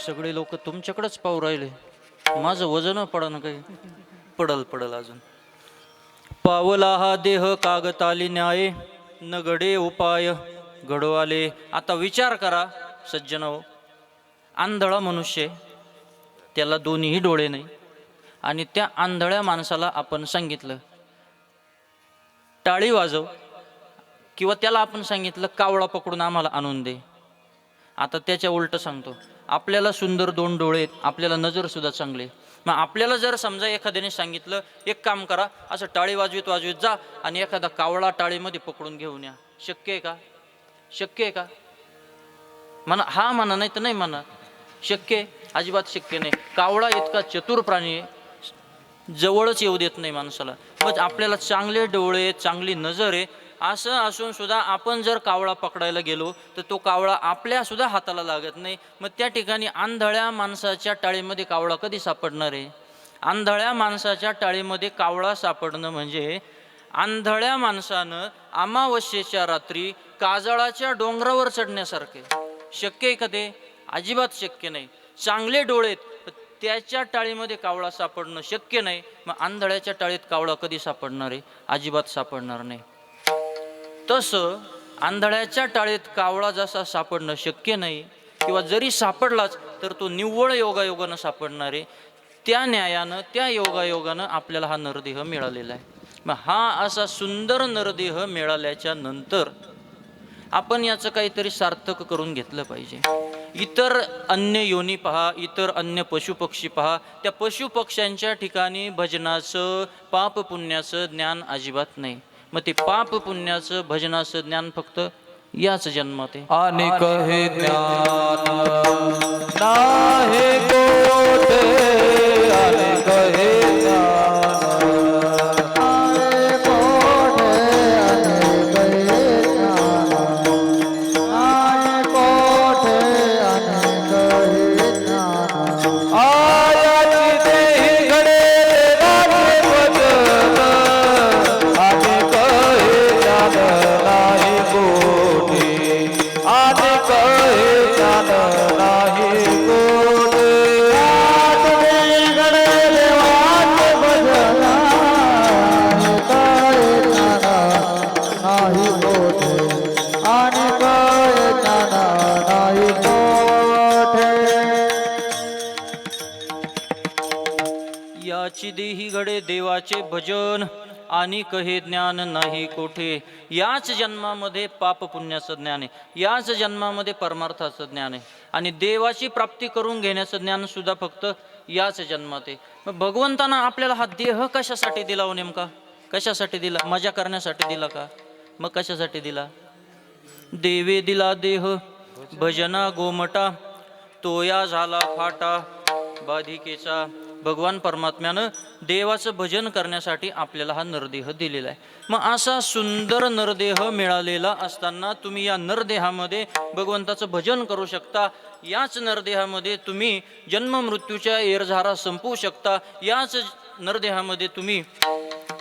सगळे लोक तुमच्याकडेच पाहू राहिले, माझं वजन पडन काही, पडल पडल अजून. पावला हा देह कागताली न्याय, न घडे उपाय घडवाले. आता विचार करा सज्जनो, आंधळा मनुष्य, त्याला दोन्हीही डोळे नाही, आणि त्या आंधळ्या माणसाला आपण सांगितलं टाळी वाजव, किंवा त्याला आपण सांगितलं कावळा पकडून आम्हाला आणून दे. आता त्याच्या उलट सांगतो, आपल्याला सुंदर दोन डोळे आहेत, आपल्याला नजर सुद्धा चांगली. मग आपल्याला जर समजा एखाद्याने सांगितलं एक काम करा, असं टाळी वाजवीत वाजवीत जा आणि एखादा कावळा टाळीमध्ये पकडून घेऊन या, शक्य आहे का? शक्य आहे का? म्हणा हा म्हणा, नाही तर नाही म्हणा. शक्य आहे? अजिबात शक्य नाही. कावळा इतका चतुर प्राणी आहे, जवळच येऊ देत नाही माणसाला. मग आपल्याला चांगले डोळे, चांगली नजर आहे, असं असून सुद्धा आपण जर कावळा पकडायला गेलो तर तो कावळा आपल्या सुद्धा हाताला लागत नाही. मग त्या ठिकाणी आंधळ्या माणसाच्या टाळीमध्ये कावळा कधी सापडणार आहे? आंधळ्या माणसाच्या टाळीमध्ये कावळा सापडणं म्हणजे आंधळ्या माणसानं अमावस्येच्या रात्री काजळाच्या डोंगरावर चढण्यासारखे. शक्य आहे का ते? अजिबात शक्य नाही. चांगले डोळेत, त्याच्या टाळीमध्ये कावळा सापडणं शक्य नाही. मग आंधळ्याच्या टाळीत कावळा कधी सापडणार आहे? अजिबात सापडणार नाही. तसं आंधळ्याच्या टाळीत कावळा जसा सापडणं शक्य नाही, किंवा जरी सापडलाच तर तो निव्वळ योगायोगानं सापडणार आहे, त्या न्यायानं, त्या योगायोगानं आपल्याला हा नरदेह मिळालेला आहे. मग हा असा सुंदर नरदेह मिळाल्याच्या नंतर आपण याचं काहीतरी सार्थक करून घेतलं पाहिजे. इतर अन्य योनी पहा, इतर अन्य पशुपक्षी पहा, त्या पशुपक्ष्यांच्या ठिकाणी भजनाचं, पाप पुण्याचं ज्ञान अजिबात नाही. मग ते पाप पुण्याचं, भजनाचं ज्ञान फक्त याच जन्मात आहे. अनेक हे ज्ञान नाही कोठे, अनेक हे नाही कोठे आणि काय ज्ञान नाही कोठे याची देही घडे देवाचे भजन आणि कहे ज्ञान नाही कोठे. याच जन्मामध्ये पाप पुण्याचं ज्ञान आहे, याच जन्मामध्ये परमार्थाचं ज्ञान आहे आणि देवाची प्राप्ती करून घेण्याचं ज्ञान सुद्धा फक्त याच जन्मात आहे. मग भगवंतानं आपल्याला हा देह कशासाठी दिला हो नेमका? कशासाठी दिला? मजा करण्यासाठी दिला का? मग कशासाठी दिला? देवे दिला देह भजना गोमटा, तोया झाला फाटा बाधिकेचा. भगवान परमात्म्यानं देवाचं भजन करण्यासाठी आपल्याला हा नरदेह दिलेला आहे. मग असा सुंदर नरदेह मिळालेला असताना तुम्ही या नरदेहामध्ये भगवंताचं भजन करू शकता. याच नरदेहामध्ये तुम्ही जन्म मृत्यूच्या येरझारा संपवू शकता. याच नरदेहामध्ये तुम्ही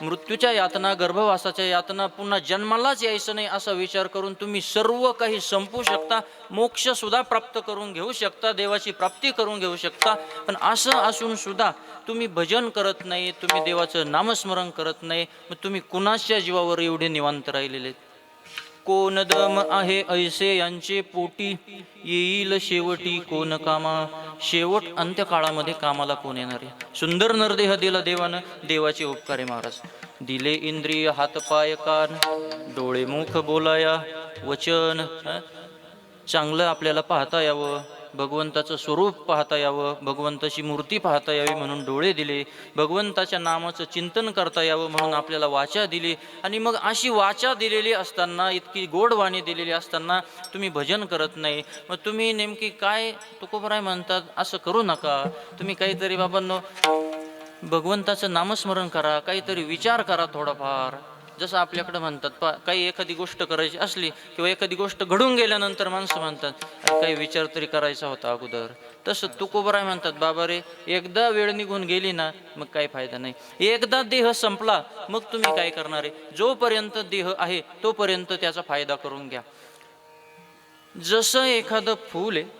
मृत्यूच्या यातना, गर्भवासाच्या यातना, पुन्हा जन्मालाच यायचं नाही असा विचार करून तुम्ही सर्व काही संपवू शकता. मोक्ष सुद्धा प्राप्त करून घेऊ शकता, देवाची प्राप्ती करून घेऊ शकता. पण असं असून सुद्धा तुम्ही भजन करत नाही, तुम्ही देवाचं नामस्मरण करत नाही. मग तुम्ही कुणाच्या जीवावर एवढे निवांत राहिलेले? कोण दम आहे ऐसे यांचे पोटी, येईल शेवटी कोण कामा. शेवट अंत्यकाळामध्ये कामाला कोण येणार आहे? सुंदर नरदेह दिला देवानं, देवाचे उपकार आहे महाराज. दिले इंद्रिय हात पाय कान, डोळे मुख बोलाया वचन. चांगलं आपल्याला पाहता यावं, भगवंताचं स्वरूप पाहता यावं, भगवंताची मूर्ती पाहता यावी म्हणून डोळे दिले, भगवंताच्या नामाचं चिंतन करता यावं म्हणून आपल्याला वाचा दिली. आणि मग अशी वाचा दिलेली असताना, इतकी गोड वाणी दिलेली असताना तुम्ही भजन करत नाही. मग तुम्ही नेमकी काय? तुकोबराय म्हणतात असं करू नका. तुम्ही काहीतरी बाबांनो भगवंताचं नामस्मरण करा, काहीतरी विचार करा थोडाफार. जसं आपल्याकडं म्हणतात काही एखादी गोष्ट करायची असली किंवा एखादी गोष्ट घडून गेल्यानंतर माणसं म्हणतात काही विचार तरी करायचा होता अगोदर. तसं तुकोबराय म्हणतात बाबा रे, एकदा वेळ निघून गेली ना मग काही फायदा नाही. एकदा देह संपला मग तुम्ही काय करणार आहे? जोपर्यंत देह आहे तोपर्यंत त्याचा फायदा करून घ्या. जसं एखादं फूल आहे,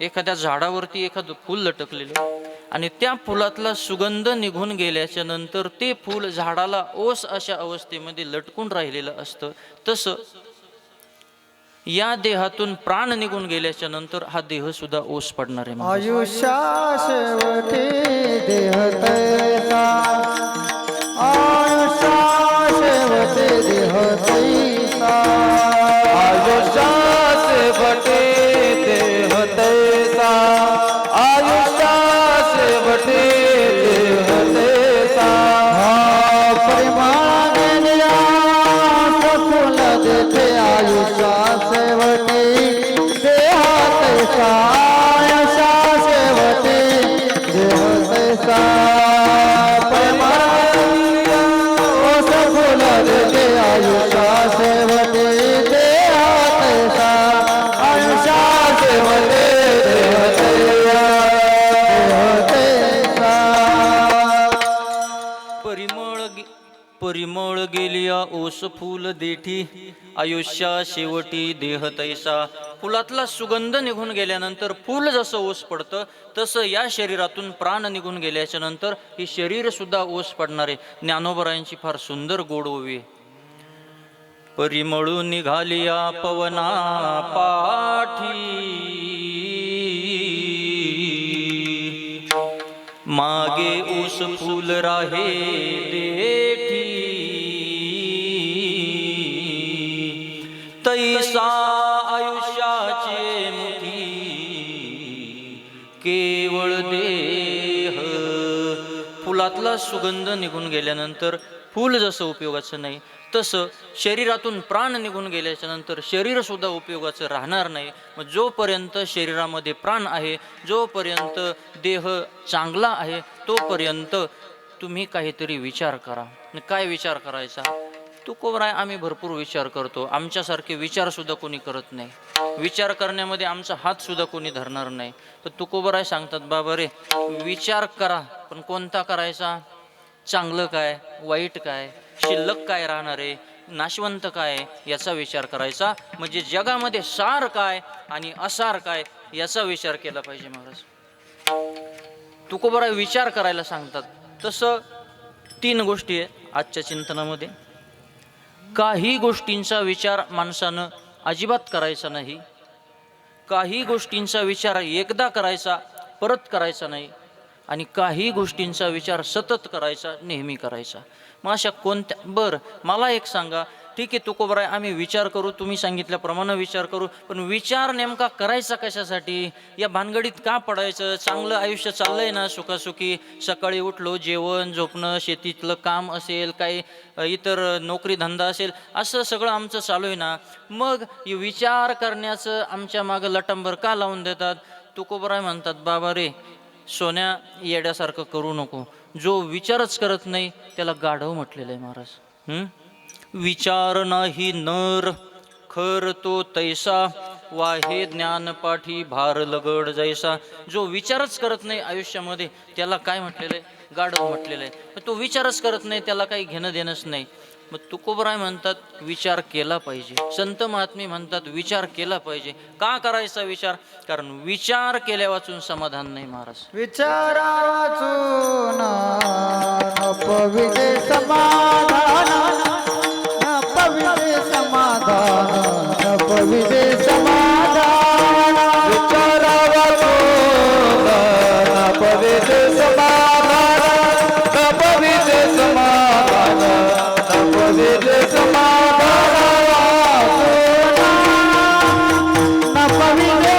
एखाद्या झाडावरती एखादं फूल लटकलेलं आणि त्या फुलातला सुगंध निघून गेल्याच्या नंतर ते फूल झाडाला ओस अशा अवस्थेमध्ये लटकून राहिलेलं असतं. तसं या देहातून प्राण निघून गेल्याच्या नंतर हा देह सुद्धा ओस पडणार आहे. आयुष्या शेवटी देह तैसा, आयुष्या शेवटी देह तैसा, आयुष्या शेवटी देह तैसा, आयुष्या शेवटी देह तैसा. परिमळ गेल्या सफल देते आयुष्या शेवटी देह तैसा, आयुष्या शेवटी देह तैसा. परिमळ सफल देते आयुष्या शेवटी देह तैसा, आयुष्या शेवटी देह तैसा, देह तैसा. परिमळ गेलिया ओस फूल देठी, आयुष्या शेवटी देह तैसा. फुलातला सुगंध निघून गेल्यानंतर फूल जसं ओस पडतं तसं या शरीरातून प्राण निघून गेल्याच्या नंतर हे शरीर सुद्धा ओस पडणार आहे. ज्ञानोबरायांची फार सुंदर गोड ओवी. परिमळून निघालिया पवना पाठी, मागे ऊस फूल राहे देठी. तैसा आयुष्याचे मुठी केवळ देह. फुलातला सुगंध निघून गेल्यानंतर फूल जसं उपयोगाचं नाही तसं शरीरातून प्राण निघून गेल्याच्या नंतर शरीर सुद्धा उपयोगाचं राहणार नाही. मग जोपर्यंत शरीरामध्ये प्राण आहे, जोपर्यंत देह चांगला आहे, तोपर्यंत तुम्ही काहीतरी विचार करा. काय विचार करायचा? तुकोबराय आम्ही भरपूर विचार करतो, आमच्यासारखे विचार सुद्धा कोणी करत नाही. विचार करण्यामध्ये आमचा हात सुद्धा कोणी धरणार नाही. तर तुकोबराय सांगतात बाबा रे, विचार करा, पण कोणता करायचा? चांगलं काय, वाईट काय, शिल्लक काय राहणार आहे, नाशवंत काय, याचा विचार करायचा. म्हणजे जगामध्ये सार काय आणि असार काय याचा विचार केला पाहिजे. महाराज तुकोबराय विचार करायला सांगतात. तसं 3 गोष्टी आहेत आजच्या चिंतनामध्ये. काही गोष्टींचा विचार माणसानं अजिबात करायचा नाही. काही गोष्टींचा विचार एकदा करायचा, परत करायचा नाही. आणि काही गोष्टींचा विचार सतत करायचा, नेहमी करायचा. मग अशा कोणत्या, बरं मला एक सांगा, ठीक आहे तुकोबराय, आम्ही विचार करू, तुम्ही सांगितल्याप्रमाणे विचार करू, पण विचार नेमका करायचा कशासाठी? या भानगडीत का पडायचं? चांगलं आयुष्य चाललंय ना सुखासुखी, सकाळी उठलो, जेवण झोपणं, शेतीतलं काम असेल, काही इतर नोकरी धंदा असेल, असं सगळं आमचं चालू आहे ना, मग विचार करण्याचं आमच्या मागं लटंबर का लावून देतात? तुकोबराय म्हणतात, बाबा रे सोन्या, येड्यासारखं करू नको. जो विचारच करत नाही त्याला गाढव म्हटलेलं आहे महाराज. विचार नाही नर खर तो तैसा, वाहे ज्ञान पाठी भार लगड जैसा. जो विचारच करत नाही आयुष्यामध्ये त्याला काय म्हटलेलं आहे? गाढव म्हटलेलं आहे. तो विचारच करत नाही त्याला काही घेणं देणंच नाही. मग तुकोबराय म्हणतात विचार केला पाहिजे. संत महात्मे म्हणतात विचार केला पाहिजे. का करायचा विचार? कारण विचार केल्या वाचून समाधान नाही महाराज. विचारा वाचून न पविते समाधान, न पविते समाधान, न पविते समाधान. विचारा वाचून न पविते समाधान, न पविते समाधान, न पविते समाधान. न पविते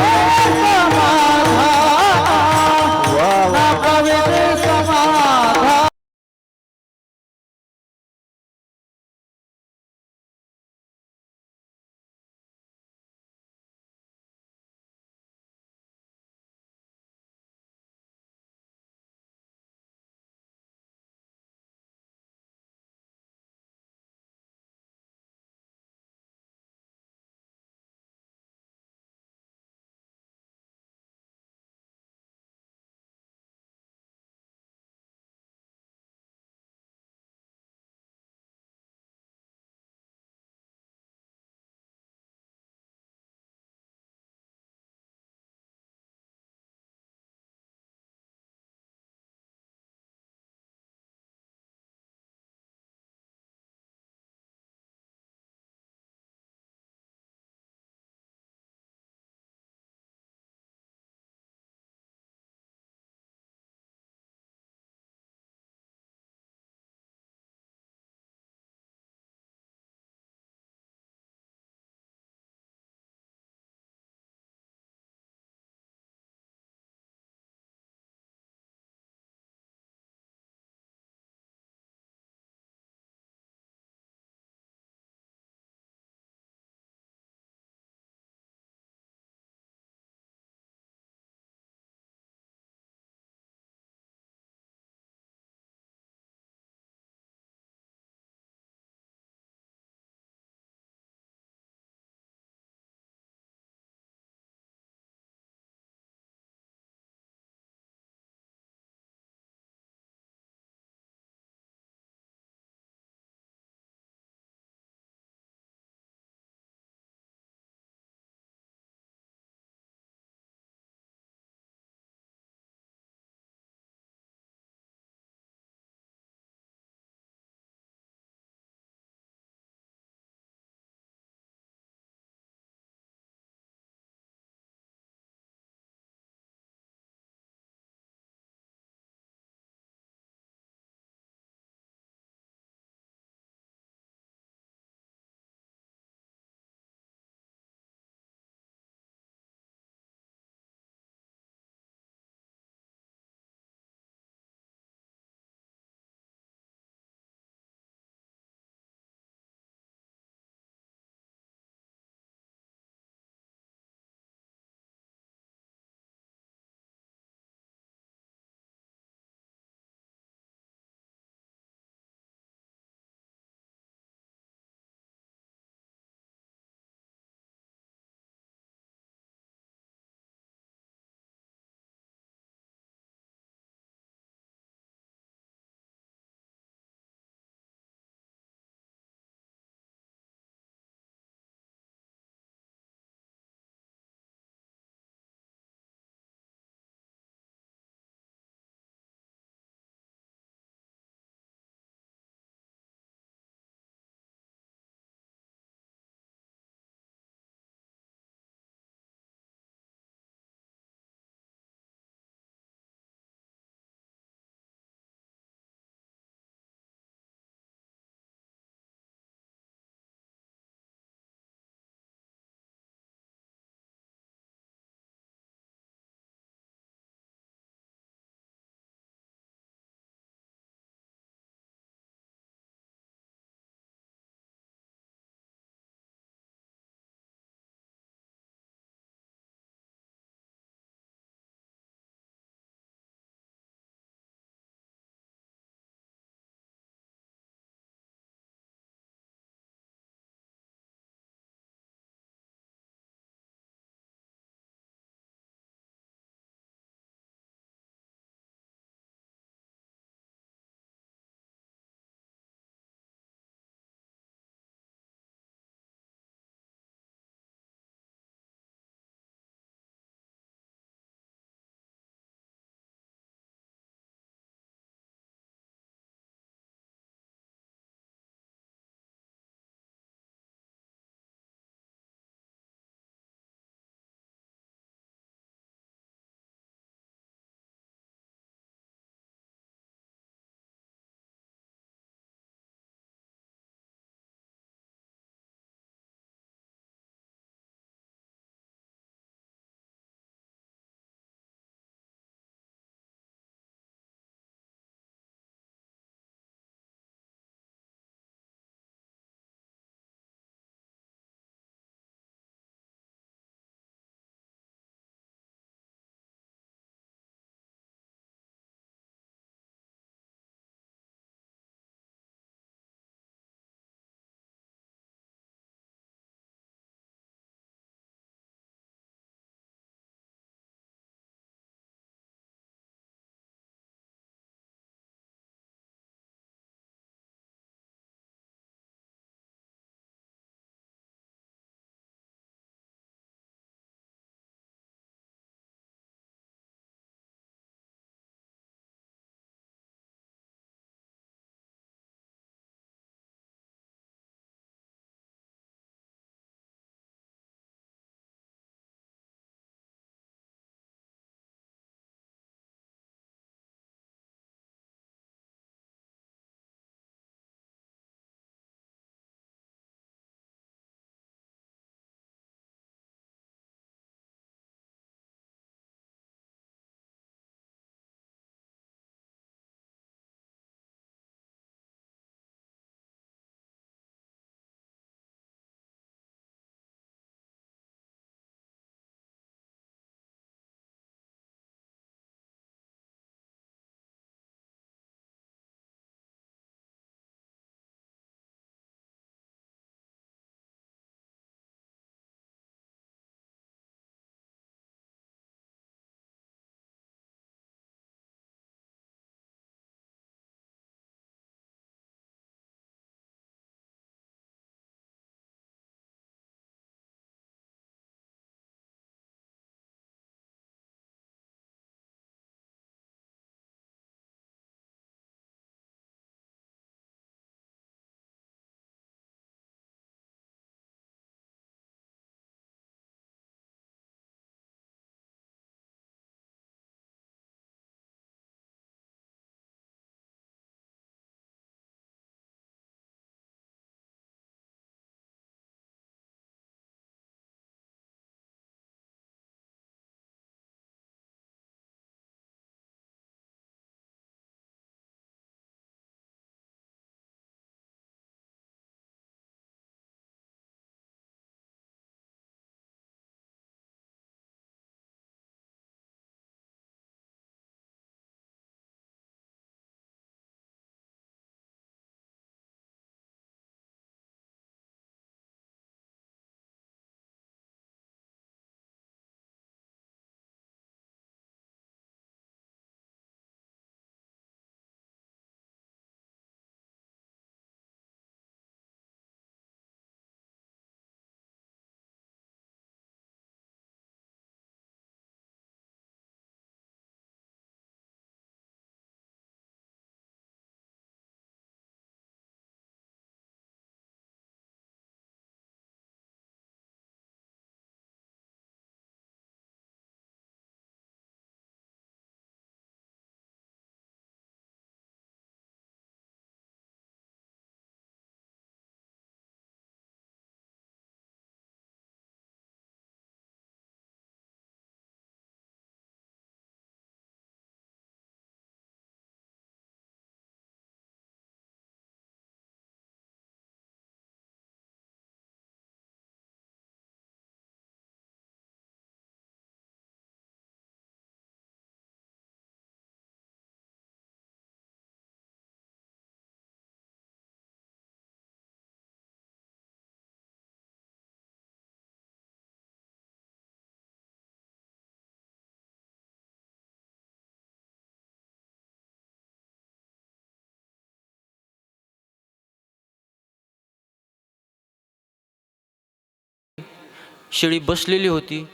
शेळी बसलेली होती,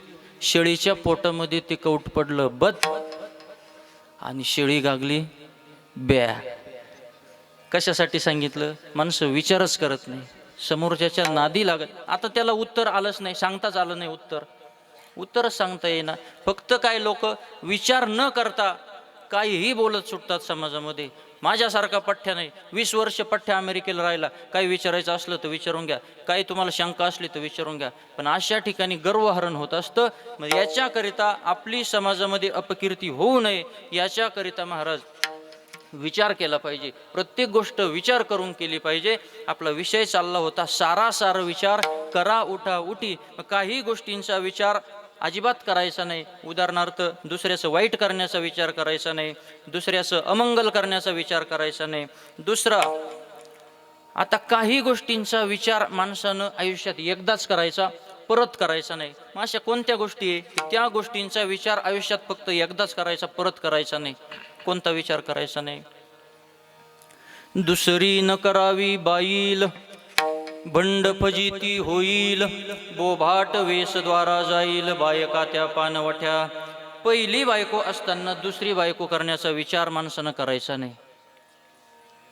शेळीच्या पोटामध्ये ते कवट पडलं बद, आणि शेळी गागली ब्या. कशासाठी सांगितलं? माणसं विचारच करत नाही, समोरच्याच्या नादी लागत. आता त्याला उत्तर आलंच नाही, सांगताच आलं नाही उत्तरच सांगता येईना. फक्त काय लोक विचार न करता काहीही बोलत सुटतात समाजामध्ये. माझ्यासारखा पठ्ठ्या नाही, 20 वर्ष पठ्ठ्या अमेरिकेला राहिला. काही विचारायचं असलं तर विचारून घ्या, काही तुम्हाला शंका असली तर विचारून घ्या. पण अशा ठिकाणी गर्वहरण होत असतं. मग याच्याकरिता आपली समाजामध्ये अपकीर्ती होऊ नये याच्याकरिता महाराज विचार केला पाहिजे. प्रत्येक गोष्ट विचार करून केली पाहिजे. आपला विषय चालला होता सारासार विचार करा उठा उठी. काही गोष्टींचा विचार अजिबात करायचा नाही. उदाहरणार्थ दुसऱ्याचं वाईट करण्याचा विचार करायचा नाही, दुसऱ्याचं अमंगल करण्याचा विचार करायचा नाही. दुसरा, आता काही गोष्टींचा विचार माणसानं आयुष्यात एकदाच करायचा, परत करायचा नाही. मग अशा कोणत्या गोष्टी आहे की त्या गोष्टींचा विचार आयुष्यात फक्त एकदाच करायचा, परत करायचा नाही? कोणता विचार करायचा नाही? दुसरी न करावी बाईल, भंड फजिती होईल, बोभाट वेशद्वारा जाईल, बायका त्या पानवठ्या. पहिली बायको असताना दुसरी बायको करण्याचा विचार माणसानं करायचा नाही.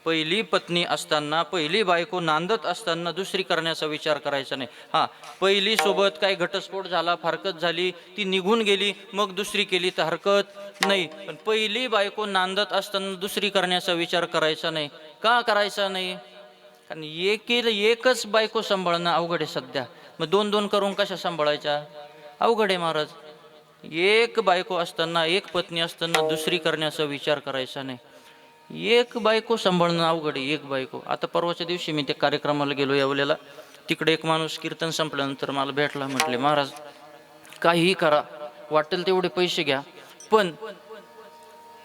पहिली पत्नी असताना, पहिली बायको नांदत असताना दुसरी करण्याचा विचार करायचा नाही. हां, पहिली सोबत काही घटस्फोट झाला, फारकत झाली, ती निघून गेली, मग दुसरी केली तर हरकत नाही. पण पहिली बायको नांदत असताना दुसरी करण्याचा विचार करायचा नाही. का करायचा नाही? कारण एकच बायको सांभाळणं अवघड आहे सध्या. मग 2-2 करून कशा सांभाळायच्या? अवघड आहे महाराज. एक बायको असताना, एक पत्नी असताना दुसरी करण्याचा विचार करायचा नाही. एक बायको सांभाळणं अवघड आहे, एक बायको. आता परवाच्या दिवशी मी त्या कार्यक्रमाला गेलो यावल्याला. तिकडे एक माणूस कीर्तन संपल्यानंतर मला भेटला. म्हटले, महाराज काहीही करा, वाटेल तेवढे पैसे घ्या, पण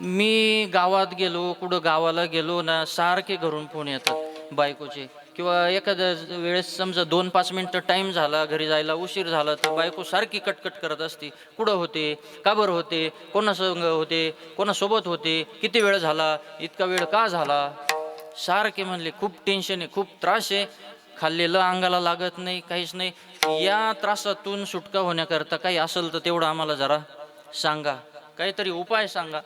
मी गावात गेलो, कुठं गावाला गेलो ना, सारखे घरून फोन येतात बायकोचे. किंवा एखाद्या वेळेस समजा 2-5 मिनटं टाईम झाला, घरी जायला उशीर झाला, तर बायको सारखी कटकट करत असते. कुठं होते, का बरं होते, कोणासंग होते, कोणासोबत होते, किती वेळ झाला, इतका वेळ का झाला. सारखे म्हणले खूप टेन्शन आहे, खूप त्रास आहे, खाल्लेलं अंगाला लागत नाही, काहीच नाही. या त्रासातून सुटका होण्याकरता काही असेल तर तेवढं आम्हाला जरा सांगा, काहीतरी उपाय सांगा.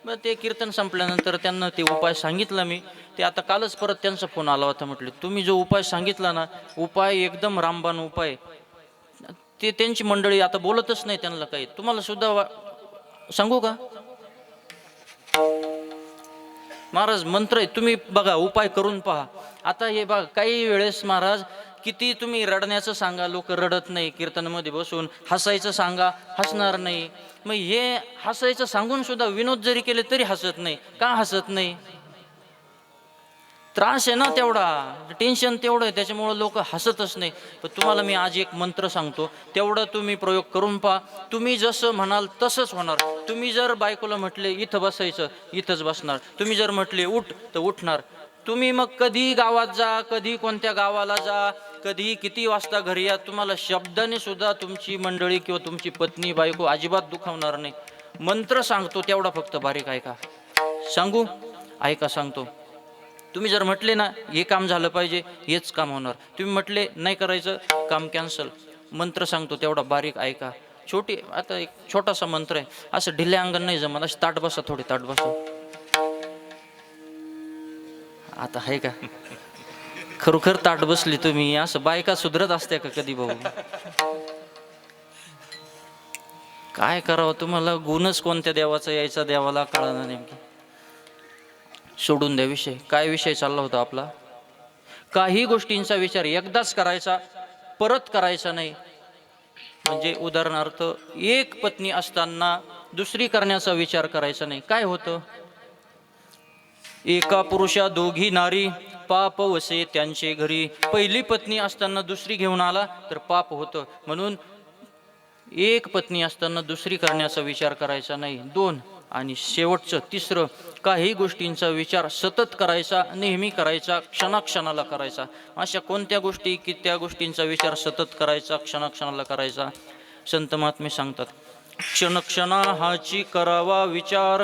मग ते कीर्तन संपल्यानंतर त्यांना ते उपाय सांगितला मी. ते आता कालच परत त्यांचा फोन आला होता. म्हटले, तुम्ही जो उपाय सांगितला ना, उपाय एकदम रामबाण उपाय. ते त्यांची मंडळी आता बोलतच नाही त्यांना काही. तुम्हाला सुद्धा सांगू का महाराज? मंत्र आहे, तुम्ही बघा, उपाय करून पहा. आता हे बघा, काही वेळेस महाराज किती तुम्ही रडण्याचं सांगा, लोक रडत नाही. कीर्तनामध्ये बसून हसायचं सांगा, हसणार नाही. मग हे हसायचं सांगून सुद्धा विनोद जरी केले तरी हसत नाही. का हसत नाही? त्रास आहे ना तेवढा, टेन्शन तेवढं आहे, त्याच्यामुळं लोक हसतच नाही. पण तुम्हाला मी आज एक मंत्र सांगतो, तेवढं तुम्ही प्रयोग करून पहा. तुम्ही जसं म्हणाल तसंच होणार. तुम्ही जर बायकोला म्हटले इथं बसायचं, इथंच बसणार. तुम्ही जर म्हटले उठ तर उठणार. तुम्ही मग कधी गावात जा, कधी कोणत्या गावाला जा, कधी किती वाजता घरी या, तुम्हाला शब्दाने सुद्धा तुमची मंडळी किंवा तुमची पत्नी बायको अजिबात दुखावणार नाही. मंत्र सांगतो तेवढा फक्त बारीक ऐका. सांगू? ऐका, सांगतो. तुम्ही जर म्हटले ना हे काम झालं पाहिजे, हेच काम होणार. तुम्ही म्हटले नाही करायचं, काम कॅन्सल. मंत्र सांगतो तेवढा बारीक ऐका. आता एक छोटासा मंत्र आहे. असं ढिल्या अंगण नाही जमत, असं ताट बसा, थोडे ताट बसा. आता आहे का खरोखर ताट बसली तुम्ही? असं बायका सुधरत असते का कधी भाऊ? काय करावं, तुम्हाला गुणच कोणत्या देवाचा यायचा देवाला कळणार नेमकी. सोडून द्या विषय. काय विषय चालला होता आपला? काही गोष्टींचा विचार एकदाच करायचा, परत करायचा नाही. म्हणजे उदाहरणार्थ एक पत्नी असताना दुसरी करण्याचा विचार करायचा नाही. काय होतं? एका पुरुषा दोघी नारी, पाप वसे त्यांचे घरी. पहिली पत्नी असताना दुसरी घेऊन आला तर पाप होतं. म्हणून एक पत्नी असताना दुसरी करण्याचा विचार करायचा नाही. 2. आणि शेवटचं 3, काही गोष्टींचा विचार सतत करायचा, नेहमी करायचा, क्षणाक्षणाला करायचा. अशा कोणत्या गोष्टी की त्या गोष्टींचा विचार सतत करायचा, क्षणाक्षणाला करायचा? संत महात्मे सांगतात, क्षणक्षणा हाची करावा विचार,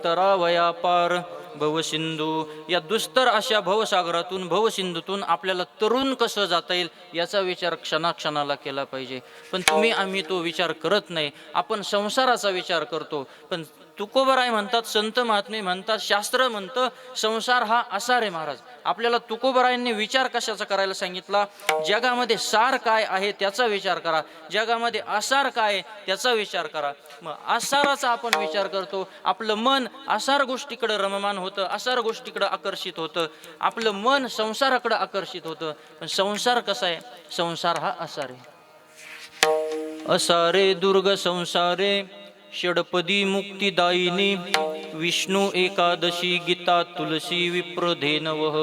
तरावया पार भवसिंधू. या दुस्तर अशा भवसागरातून भवसिंधूतून आपल्याला तरुण कसं जाता येईल याचा विचार क्षणाक्षणाला केला पाहिजे. पण तुम्ही आम्ही तो विचार करत नाही. आपण संसाराचा विचार करतो. पण तुकोबराय म्हणतात, संत महात्मे म्हणतात, शास्त्र म्हणतं संसार हा असार आहे. महाराज आपल्याला तुकोबरायांनी विचार कशाचा करायला सांगितला? जगामध्ये सार काय आहे त्याचा विचार करा, जगामध्ये आसार काय आहे त्याचा विचार करा. मग आसाराचा आपण विचार करतो, आपलं मन आसार गोष्टीकडे रममान होतं, आसार गोष्टीकडे आकर्षित होतं, आपलं मन संसाराकडे आकर्षित होतं. पण संसार कसा आहे? संसार हा आसार आहे. असारे दुर्ग संसारे षडपदी मुक्तिदायिनी, विष्णू एकादशी गीता तुलसी विप्रधेनवः.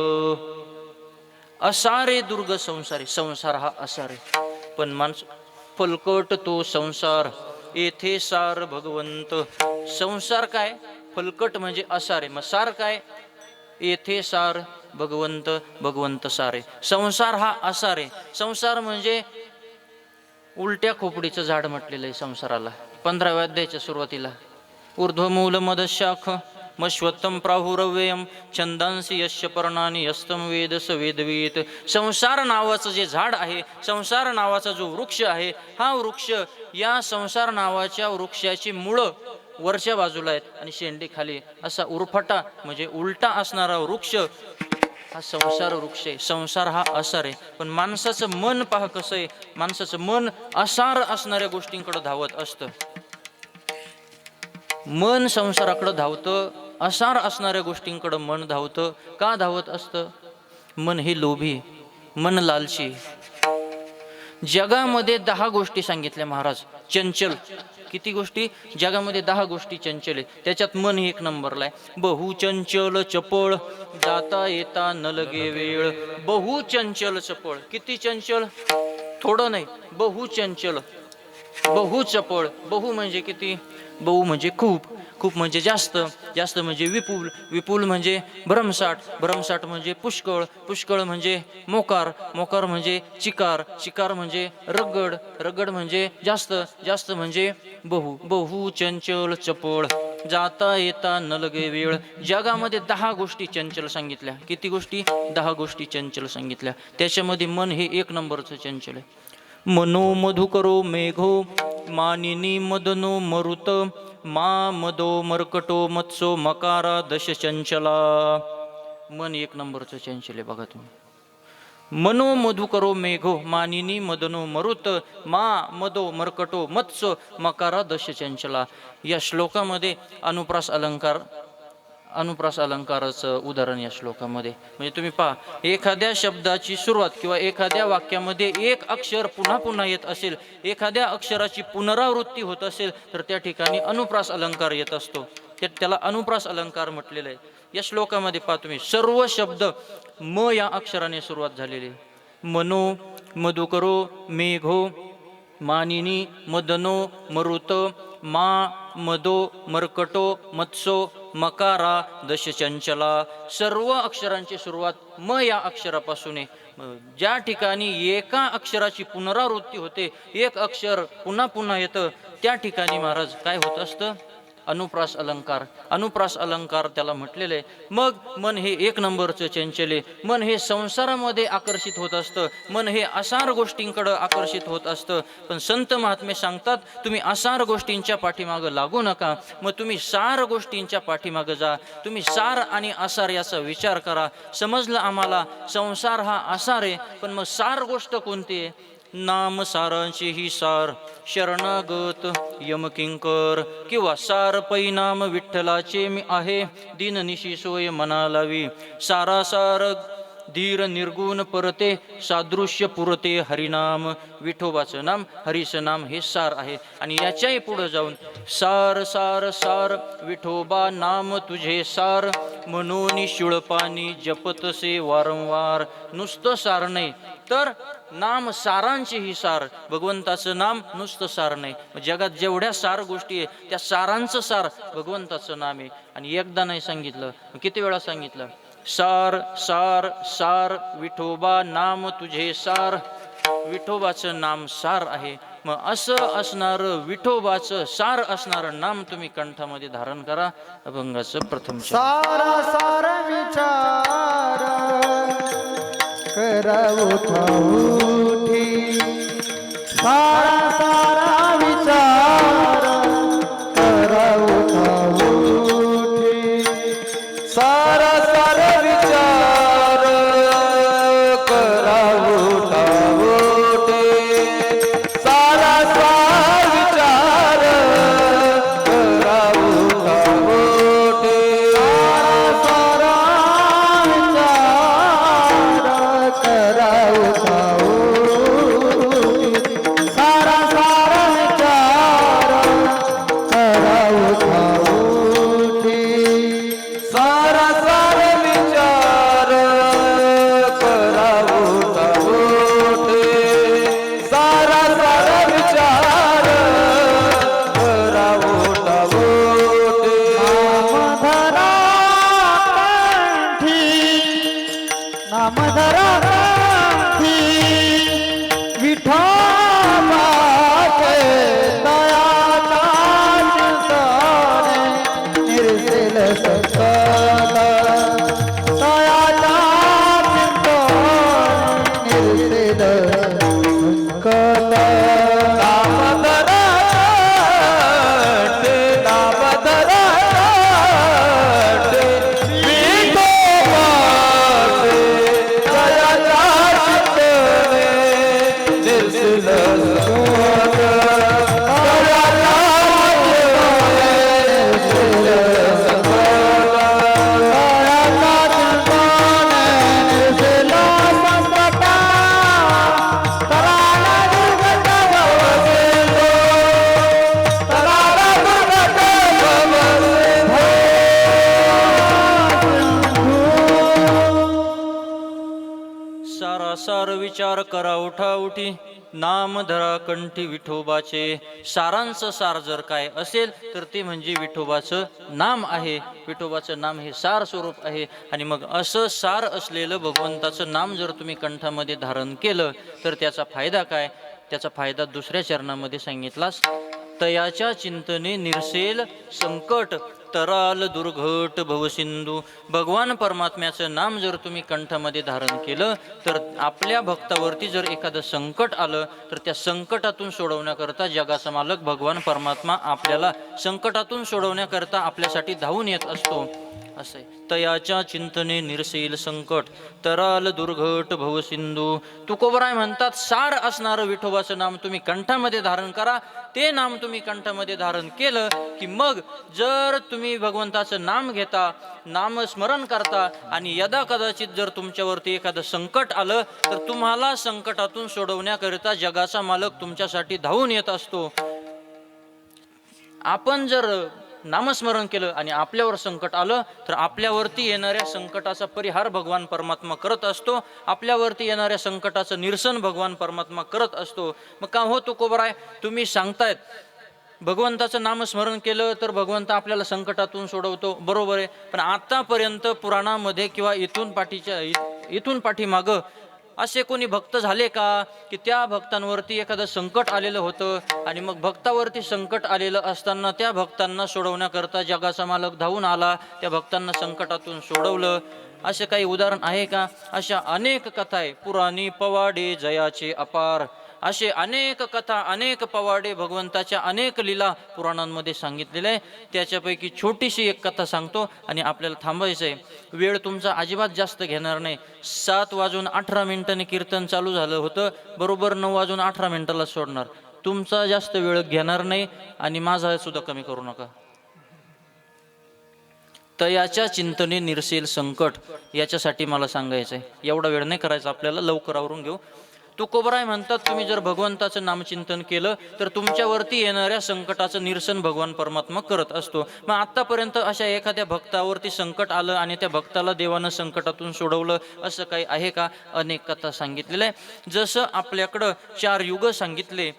असारे दुर्ग संसारे, संसार हा असारे. पण माणस फलकट तो संसार, येथे सार भगवंत. संसार काय? फलकट म्हणजे असारे. मग सार काय? येथे सार भगवंत, भगवंत सारे. संसार हा असारे. संसार म्हणजे उलट्या खोपडीचं झाड म्हटलेलं आहे संसाराला. 15व्या अध्यायाच्या सुरुवातीला ऊर्ध्वमूल मदशाख मश्वत्तम प्राहुरव्ययम छंदांसी यस्य पर्णानि यस्तम वेद स वेदवीत. संसार नावाचं जे झाड आहे, संसार नावाचा जो वृक्ष आहे, हा वृक्ष, या संसार नावाच्या वृक्षाची मुळं वरच्या बाजूला आहेत आणि शेंडी खाली. असा उरफाटा म्हणजे उलटा असणारा वृक्ष हा संसार वृक्ष आहे. संसार हा असार आहे. पण माणसाचं मन पहा कसं आहे. माणसाचं मन असार असणाऱ्या गोष्टींकडे धावत असतं. मन संसाराकडे धावतं, असार असणाऱ्या गोष्टींकडे मन धावतं. का धावत असतं? मन हे लोभी, मन लालची. जगामध्ये 10 गोष्टी सांगितल्या महाराज चंचल. किती गोष्टी? जगामध्ये 10 गोष्टी चंचल आहे. त्याच्यात मन एक नंबरला आहे. बहु चंचल चपळ, जाता येता न लगे वेळ. बहु चंचल चपळ. किती चंचल? थोडं नाही, बहु चंचल, बहु चपळ. बहु म्हणजे किती? बहु म्हणजे खूप, खूप म्हणजे जास्त, जास्त म्हणजे विपुल, विपुल म्हणजे भरमसाठ, भरमसाठ म्हणजे पुष्कळ, पुष्कळ म्हणजे मोकार, मोकार म्हणजे चिकार, चिकार म्हणजे रगड, रगड म्हणजे जास्त, जास्त म्हणजे बहु. बहु चंचल चपळ, जाता येता न लगे वेळ. जगामध्ये 10 गोष्टी चंचल सांगितल्या. किती गोष्टी? 10 गोष्टी चंचल सांगितल्या. त्याच्यामध्ये मन हे एक नंबरचं चंचल आहे. मनो मधुकरो मेघो मानिनी मदनो मरुत, मा मदो मर्कटो मत्सो मकारा दश चंचला. मन एक नंबरचं चंचल आहे. बघा तुम्ही. मनो मधुकरो मेघो मानिनी मदनो मरुत, मा मदो मर्कटो मत्सो मकारा दश चंचला. या श्लोकामध्ये अनुप्रास अलंकार, अनुप्रास अलंकाराचं उदाहरण या श्लोकामध्ये. म्हणजे तुम्ही पहा, एखाद्या शब्दाची सुरुवात किंवा एखाद्या वाक्यामध्ये एक अक्षर पुन्हा पुन्हा येत असेल, एखाद्या अक्षराची पुनरावृत्ती होत असेल, तर त्या ठिकाणी अनुप्रास अलंकार येत असतो. त्याला अनुप्रास अलंकार म्हटलेलं आहे. या श्लोकामध्ये पहा तुम्ही, सर्व शब्द म या अक्षराने सुरुवात झालेली. मनो मधुकरो मेघो मानिनी मदनो मरुत, मा मदो मर्कटो मत्सो मकारा दश चंचला. सर्व अक्षरांची सुरुवात म या अक्षरापासून आहे. ज्या ठिकाणी एका अक्षराची पुनरावृत्ती होते, एक अक्षर पुन्हा पुन्हा येतं, त्या ठिकाणी महाराज काय होत असतं? अनुप्रास अलंकार. अनुप्रास अलंकार त्याला म्हटलेलं आहे. मग मन हे एक नंबरचं चंचल आहे. मन हे संसारामध्ये आकर्षित होत असतं. मन हे आसार गोष्टींकडं आकर्षित होत असतं. पण संत महात्मे सांगतात, तुम्ही आसार गोष्टींच्या पाठीमागं लागू नका, मग तुम्ही सार गोष्टींच्या पाठीमागं जा. तुम्ही सार आणि आसार याचा विचार करा. समजलं आम्हाला संसार हा आसार आहे, पण मग सार गोष्ट कोणती आहे? नाम सारांची ही सार, शरणागत यमकिंकर, किंवा सार परिणाम विठ्ठलाचे मी आहे, दिननिशी सोय मना लावी. सारासार धीर निर्गुण परते, सादृश्य पुरते हरिनाम. विठोबाचं नाम, हरीचं नाम हे सार आहे. आणि याच्याही पुढे जाऊन सार सार सार विठोबा नाम तुझे सार, म्हणून शुळपानी जपतसे वारंवार. नुसतं सार नाही, तर नाम सारांची ही सार. भगवंताचं नाम नुसतं सार नाही. जगात जेवढ्या सार गोष्टी आहे, त्या सारांचं सार भगवंताचं नाम आहे. आणि एकदा नाही सांगितलं, किती वेळा सांगितलं? सार सार सार विठोबा नाम तुझे सार. विठोबाचं नाम सार आहे. मग असं असणारं विठोबाचं सार असणारं नाम तुम्ही कंठामध्ये धारण करा. अभंगाचं प्रथम चरण. सारा सार विचार करा उठी सारा सारा विचार करा उठी सारा सारा विचार करा उठावटे सारा सारा विचार करा उठावटे सारा विचार करा उठी सारा सारा विचार करा उठी सारा सारा विचार करा उठावटे सारा सारा विचार करा उठावटे नामधरा कंठी नामधरा कंठी विठोबाचे दयाचा चिंतन निर्सिल सकल दयाचा चिंतन निर्सिल सकल नामधराटे नामधराटे विठोबाचे दयाचा चिंतने निर्सिल सकल दयाचा चिंतने निर्सिल सकल दयाचा चिंतन निर्सिल संकटा तराला दुर्गत भवसिंधू तराला दुर्गत भवसिंधू सारा सार विचार करा उठा उठी नाम धरा कंठी विठोबाचे. सारांचं सार जर काय असेल तर ते म्हणजे विठोबाचं नाम आहे. विठोबाचं नाम हे सार स्वरूप आहे. आणि मग असं सार असलेलं भगवंताचं नाम जर तुम्ही कंठामध्ये धारण केलं तर त्याचा फायदा काय? त्याचा फायदा दुसऱ्या चरणामध्ये सांगितलास. तयाच्या चिंतने निरसेल संकट तराल दुर्घट भवसिंधू. भगवान परमात्म्याचं नाम जर तुम्ही कंठामध्ये धारण केलं तर आपल्या भक्तावरती जर एखादं संकट आलं तर त्या संकटातून सोडवण्याकरता जगाचा मालक भगवान परमात्मा आपल्याला संकटातून सोडवण्याकरता आपल्यासाठी धावून येत असतो. असं आहे. तयाच्या चिंतने निरसेल संकट तराल दुर्घट भवसिंधू. तुकोबराय म्हणतात सार असणारं विठोबाचं नाम तुम्ही कंठामध्ये धारण करा. ते नाम तुम्ही कंठामध्ये धारण केलं की मग जर तुम्ही भगवंताचं नाम घेता नामस्मरण करता आणि यदा कदाचित जर तुमच्यावरती एखादं संकट आलं तर तुम्हाला संकटातून सोडवण्याकरिता जगाचा मालक तुमच्यासाठी धावून येत असतो. आपण जर नामस्मरण केलं आणि आपल्यावर संकट आलं तर आपल्यावरती येणाऱ्या संकटाचा परिहार भगवान परमात्मा करत असतो. आपल्यावरती येणाऱ्या संकटाचं निरसन भगवान परमात्मा करत असतो. मग का हो तुकोबराय तुम्ही सांगतायत भगवंताचं नामस्मरण केलं तर भगवंत आपल्याला संकटातून सोडवतो. बरोबर आहे. पण आतापर्यंत पुराणामध्ये किंवा इथून पाठीमागं असे कोणी भक्त झाले का की त्या भक्तांवरती एखादं संकट आलेलं होतं आणि मग भक्तावरती संकट आलेलं असताना त्या भक्तांना सोडवण्याकरता जगाचा मालक धावून आला, त्या भक्तांना संकटातून सोडवलं? असे काही उदाहरण आहे का? अशा अनेक कथा आहे. पुराणी पवाडे जयाचे अपार, असे अनेक कथा अनेक पवाडे भगवंताच्या अनेक लीला पुराणांमध्ये सांगितलेल्या आहे. त्याच्यापैकी छोटीशी एक कथा सांगतो आणि आपल्याला थांबायचं आहे. वेळ तुमचा अजिबात जास्त घेणार नाही. 7:18 कीर्तन चालू झालं होतं, बरोबर 9:18 सोडणार. तुमचा जास्त वेळ घेणार नाही आणि माझा सुद्धा कमी करू नका. तयाच्या चिंतने निरसेल संकट, याच्यासाठी मला सांगायचं आहे. एवढा वेळ नाही करायचा आपल्याला, लवकर आवरून घेऊ. तुकोबराय म्हणतात तुम्ही जर भगवंताचं नामचिंतन केलं तर तुमच्यावरती येणाऱ्या संकटाचं निरसन भगवान परमात्मा करत असतो. मग आत्तापर्यंत अशा एखाद्या भक्तावरती संकट आलं आणि त्या भक्ताला देवानं संकटातून सोडवलं असं काही आहे का? अनेक कथा सांगितलेल्या आहे. जसं आपल्याकडं 4 युग सांगितले,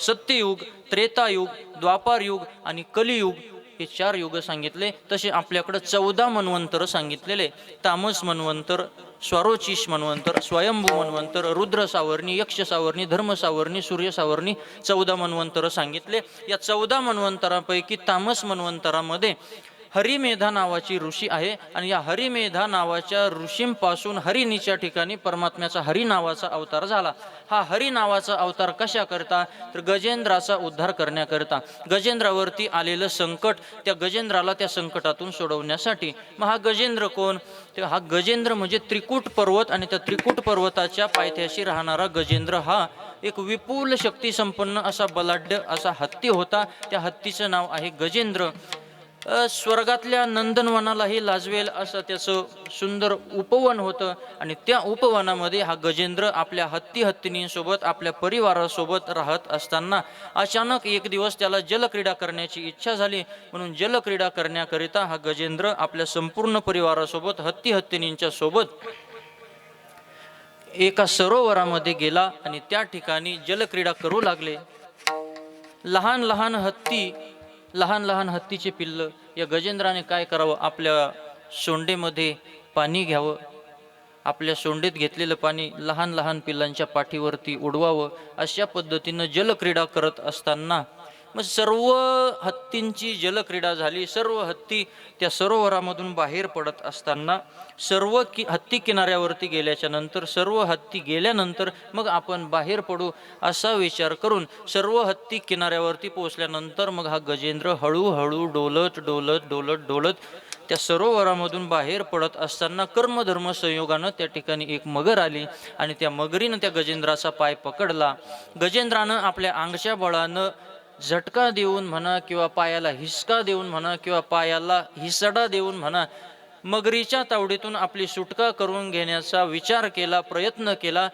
सत्ययुग, त्रेतायुग, द्वापारयुग आणि कलियुग, हे 4 युग सांगितले. तसे आपल्याकडे 14 मन्वंतर सांगितलेले. तामस मन्वंतर, स्वारोचिष मन्वंतर, स्वयंभू मन्वंतर, रुद्र सावरणी, यक्ष सावरणी, धर्म सावरणी, सूर्य सावरणी 14 मन्वंतर सांगितले. या 14 मन्वंतरापैकी तामस मन्वंतरामध्ये हरिमेधा नावाची ऋषी आहे आणि या हरिमेधा नावाच्या ऋषींपासून हरिणीच्या ठिकाणी परमात्म्याचा हरी नावाचा अवतार झाला. हा हरी नावाचा अवतार कशा करता तर गजेंद्राचा उद्धार करण्याकरता. गजेंद्रावरती आलेलं संकट, त्या गजेंद्राला त्या संकटातून सोडवण्यासाठी. मग हा गजेंद्र कोण तर हा गजेंद्र म्हणजे त्रिकूट पर्वत आणि त्या त्रिकूट पर्वताच्या पायथ्याशी राहणारा गजेंद्र हा एक विपुल शक्ती संपन्न असा बलाढ्य असा हत्ती होता. त्या हत्तीचं नाव आहे गजेंद्र. स्वर्गातल्या नंदनवनालाही लाजवेल असं त्याचं सुंदर उपवन होतं आणि त्या उपवनामध्ये हा गजेंद्र आपल्या हत्तीनींसोबत आपल्या परिवारासोबत राहत असताना अचानक एक दिवस त्याला जलक्रीडा करण्याची इच्छा झाली. म्हणून जलक्रीडा करण्याकरिता हा गजेंद्र आपल्या संपूर्ण परिवारासोबत हत्तीनींच्या सोबत एका सरोवरामध्ये गेला आणि त्या ठिकाणी जलक्रीडा करू लागले. लहान लहान हत्तीचे पिल्लं. या गजेंद्राने काय करावं, आपल्या सोंडेमध्ये पाणी घ्यावं, आपल्या सोंडेत घेतलेलं पाणी लहान लहान पिल्लांच्या पाठीवरती उडवावं. अशा पद्धतीनं जलक्रीडा करत असताना मग सर्व हत्तींची जलक्रीडा झाली. सर्व हत्ती त्या सरोवरामधून बाहेर पडत असताना हत्ती किनाऱ्यावरती गेल्याच्या नंतर सर्व हत्ती गेल्यानंतर मग आपण बाहेर पडू असा विचार करून सर्व हत्ती किनाऱ्यावरती पोहोचल्यानंतर मग हा गजेंद्र हळूहळू डोलत त्या सरोवरामधून बाहेर पडत असताना कर्मधर्म संयोगानं त्या ठिकाणी एक मगर आली आणि त्या मगरीनं त्या गजेंद्राचा पाय पकडला. गजेंद्रानं आपल्या अंगच्या बळानं झटका देऊन म्हणा किंवा पायाला हिसका देऊन म्हणा किंवा पायाला हिसडा देऊन म्हणा मगरीच्या तावडीतून आपली सुटका करून घेण्याचा विचार केला, प्रयत्न केला.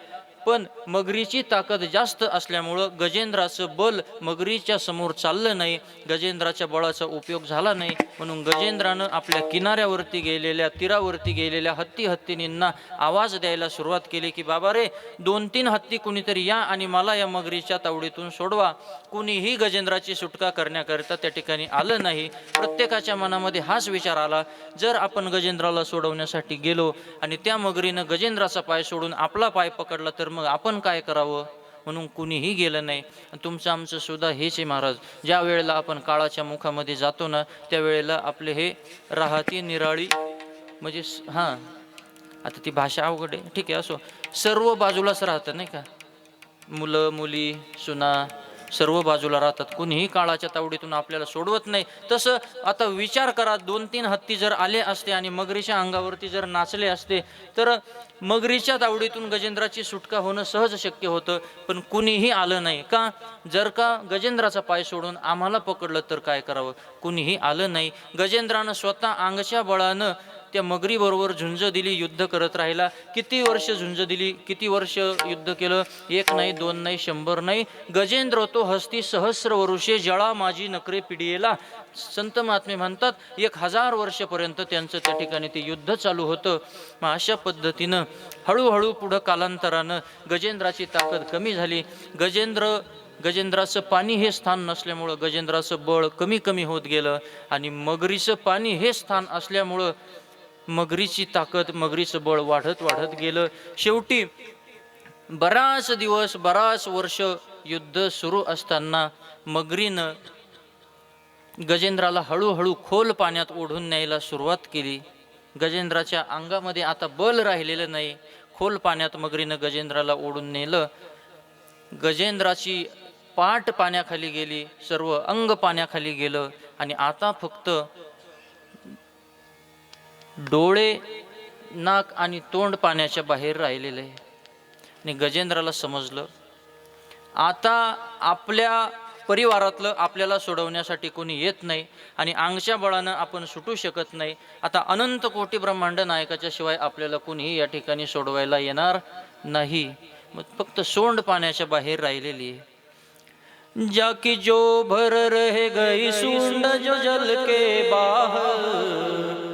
पण मगरीची ताकद जास्त असल्यामुळं गजेंद्राचं बल मगरीच्या समोर चाललं नाही, गजेंद्राच्या बळाचा उपयोग झाला नाही. म्हणून गजेंद्रानं आपल्या किनाऱ्यावरती गेलेल्या तीरावरती गेलेल्या हत्तीनींना आवाज द्यायला सुरुवात केली की बाबा रे, 2-3 हत्ती कुणीतरी या आणि मला या मगरीच्या तावडीतून सोडवा. कुणीही गजेंद्राची सुटका करण्याकरिता त्या ठिकाणी आलं नाही. प्रत्येकाच्या मनामध्ये हाच विचार आला, जर आपण गजेंद्राला सोडवण्यासाठी गेलो आणि त्या मगरीनं गजेंद्राचा पाय सोडून आपला पाय पकडला तर मग आपण काय करावं. म्हणून कुणीही गेलं नाही. तुमचं आमचं सुद्धा हेच आहे महाराज. ज्या वेळेला आपण काळाच्या मुखामध्ये जातो ना त्यावेळेला आपले हे राहती निराळी म्हणजे हां आता ती भाषा अवघड आहे, ठीक आहे असो, सर्व बाजूलाच राहतं नाही का. मुलं मुली सुना सर्व बाजूला राहतात, कुणीही काळाच्या तावडीतून आपल्याला सोडवत नाही. तसं आता विचार करा, 2-3 हत्ती जर आले असते आणि मगरीच्या अंगावरती जर नाचले असते तर मगरीच्या तावडीतून गजेंद्राची सुटका होणं सहज शक्य होतं. पण कुणीही आलं नाही का. जर का गजेंद्राचा पाय सोडून आम्हाला पकडलं तर काय करावं. कुणीही आलं नाही. गजेंद्रानं स्वतः अंगच्या बळानं त्या मगरीबरोबर झुंज दिली, युद्ध करत राहिला. किती वर्ष झुंज दिली, किती वर्ष युद्ध केलं. 1 नाही 2 नाही 100 नाही. गजेंद्र तो हस्ती सहस्र वरुषे जळा माझी नकरे पिढीला. संत महात्मे म्हणतात 1000 वर्षपर्यंत त्यांचं त्या ठिकाणी ते युद्ध चालू होतं. मग अशा पद्धतीनं हळूहळू पुढं कालांतरानं गजेंद्राची ताकद कमी झाली. गजेंद्राचं पाणी हे स्थान नसल्यामुळं गजेंद्राचं बळ कमी होत गेलं आणि मगरीचं पाणी हे स्थान असल्यामुळं मगरीची ताकद मगरीचं बळ वाढत गेलं. शेवटी बराच दिवस बराच वर्ष युद्ध सुरू असताना मगरीनं गजेंद्राला हळूहळू खोल पाण्यात ओढून न्यायला सुरुवात केली. गजेंद्राच्या अंगामध्ये आता बल राहिलेलं नाही. खोल पाण्यात मगरीनं गजेंद्राला ओढून नेलं. गजेंद्राची पाठ पाण्याखाली गेली, सर्व अंग पाण्याखाली गेलं आणि आता फक्त डोळे नाक आणि तोंड पाण्याच्या बाहेर राहिलेलं आहे. आणि गजेंद्राला समजलं आता आपल्या परिवारातलं आपल्याला सोडवण्यासाठी कोणी येत नाही आणि अंगच्या बळानं आपण सुटू शकत नाही. आता अनंत कोटी ब्रह्मांड नायकाच्या शिवाय आपल्याला कोणीही या ठिकाणी सोडवायला येणार नाही. मग फक्त सोंड पाण्याच्या बाहेर राहिलेली आहे. जाकी जो भर रह गई सूंड जो जल के बाहर,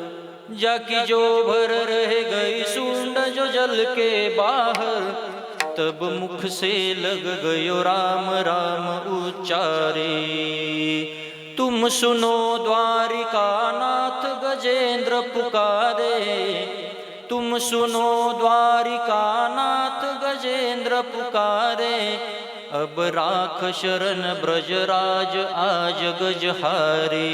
जाकी जो भर रह गई सूंड जो जल के बाहर, तब मुख से लग गयो राम राम उच्चारे. तुम तुम सुनो द्वारिका नाथ गजेंद्र पुकारे, तुम सुनो द्वारिका नाथ गजेंद्र पुकारे, अब राख शरण ब्रजराज आज गजहारी.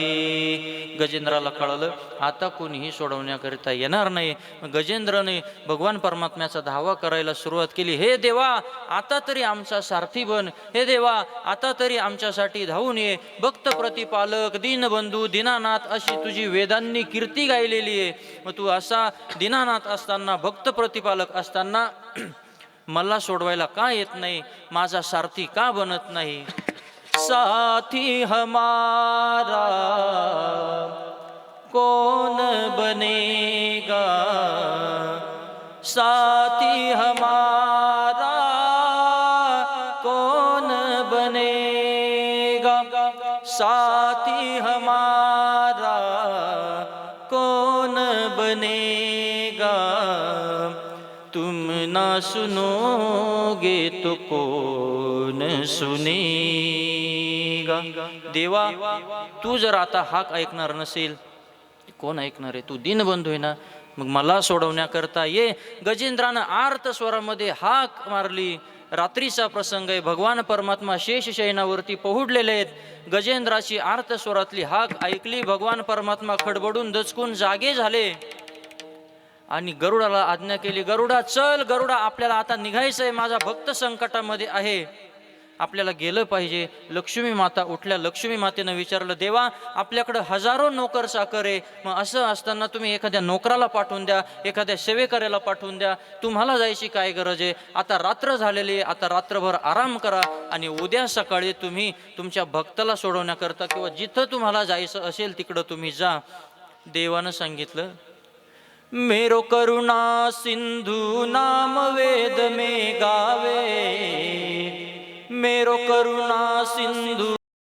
गजेंद्राला कळलं आता कोणीही सोडवण्याकरिता येणार नाही. गजेंद्राने भगवान परमात्म्याचा धावा करायला सुरुवात केली. हे देवा आता तरी आमचा सारथी बन, हे देवा आता तरी आमच्यासाठी धावून ये. भक्त प्रतिपालक दीनबंधू दीनानाथ अशी तुझी वेदांनी कीर्ती गायलेली आहे. मग तू असा दीनानाथ असताना भक्त प्रतिपालक असताना मला सोडवायला का येत नाही, माझा सारथी का बनत नाही. साथी हमारा कौन बनेगा, साथी हमारा कौन बनेगा, साथी हमारा कौन बनेगा, तुम ना सुनोगे तो कौन सुनेगा. देवा तू जर आता हाक ऐकणार नसेल कोण ऐकणार आहे. तू दीनबंधू आहे ना, मग मला सोडवण्याकरता ये. गजेंद्रानं आर्त स्वरामध्ये हाक मारली. रात्रीचा प्रसंग आहे. भगवान परमात्मा शेष शयनावरती पहुडलेले आहेत. गजेंद्राची आर्त स्वरातली हाक ऐकली. भगवान परमात्मा खडबडून दचकून जागे झाले आणि गरुडाला आज्ञा केली, गरुडा चल, गरुडा आपल्याला आता निघायचं आहे, माझा भक्त संकटामध्ये आहे, आपल्याला गेलं पाहिजे. लक्ष्मी माता उठल्या. लक्ष्मी मातेनं विचारलं, देवा आपल्याकडं हजारो नोकर चाकर आहे, मग असं असताना तुम्ही एखाद्या नोकराला पाठवून द्या, एखाद्या सेवेकऱ्याला पाठवून द्या, तुम्हाला जायची काय गरज आहे, आता रात्र झालेली आहे, आता रात्रभर आराम करा आणि उद्या सकाळी तुम्ही तुमच्या भक्ताला सोडवण्याकरता किंवा जिथं तुम्हाला जायचं असेल तिकडं तुम्ही जा. देवानं सांगितलं, मेरो करुणा सिंधु नाम वेद में गावे, मेरो करुणा सिंधु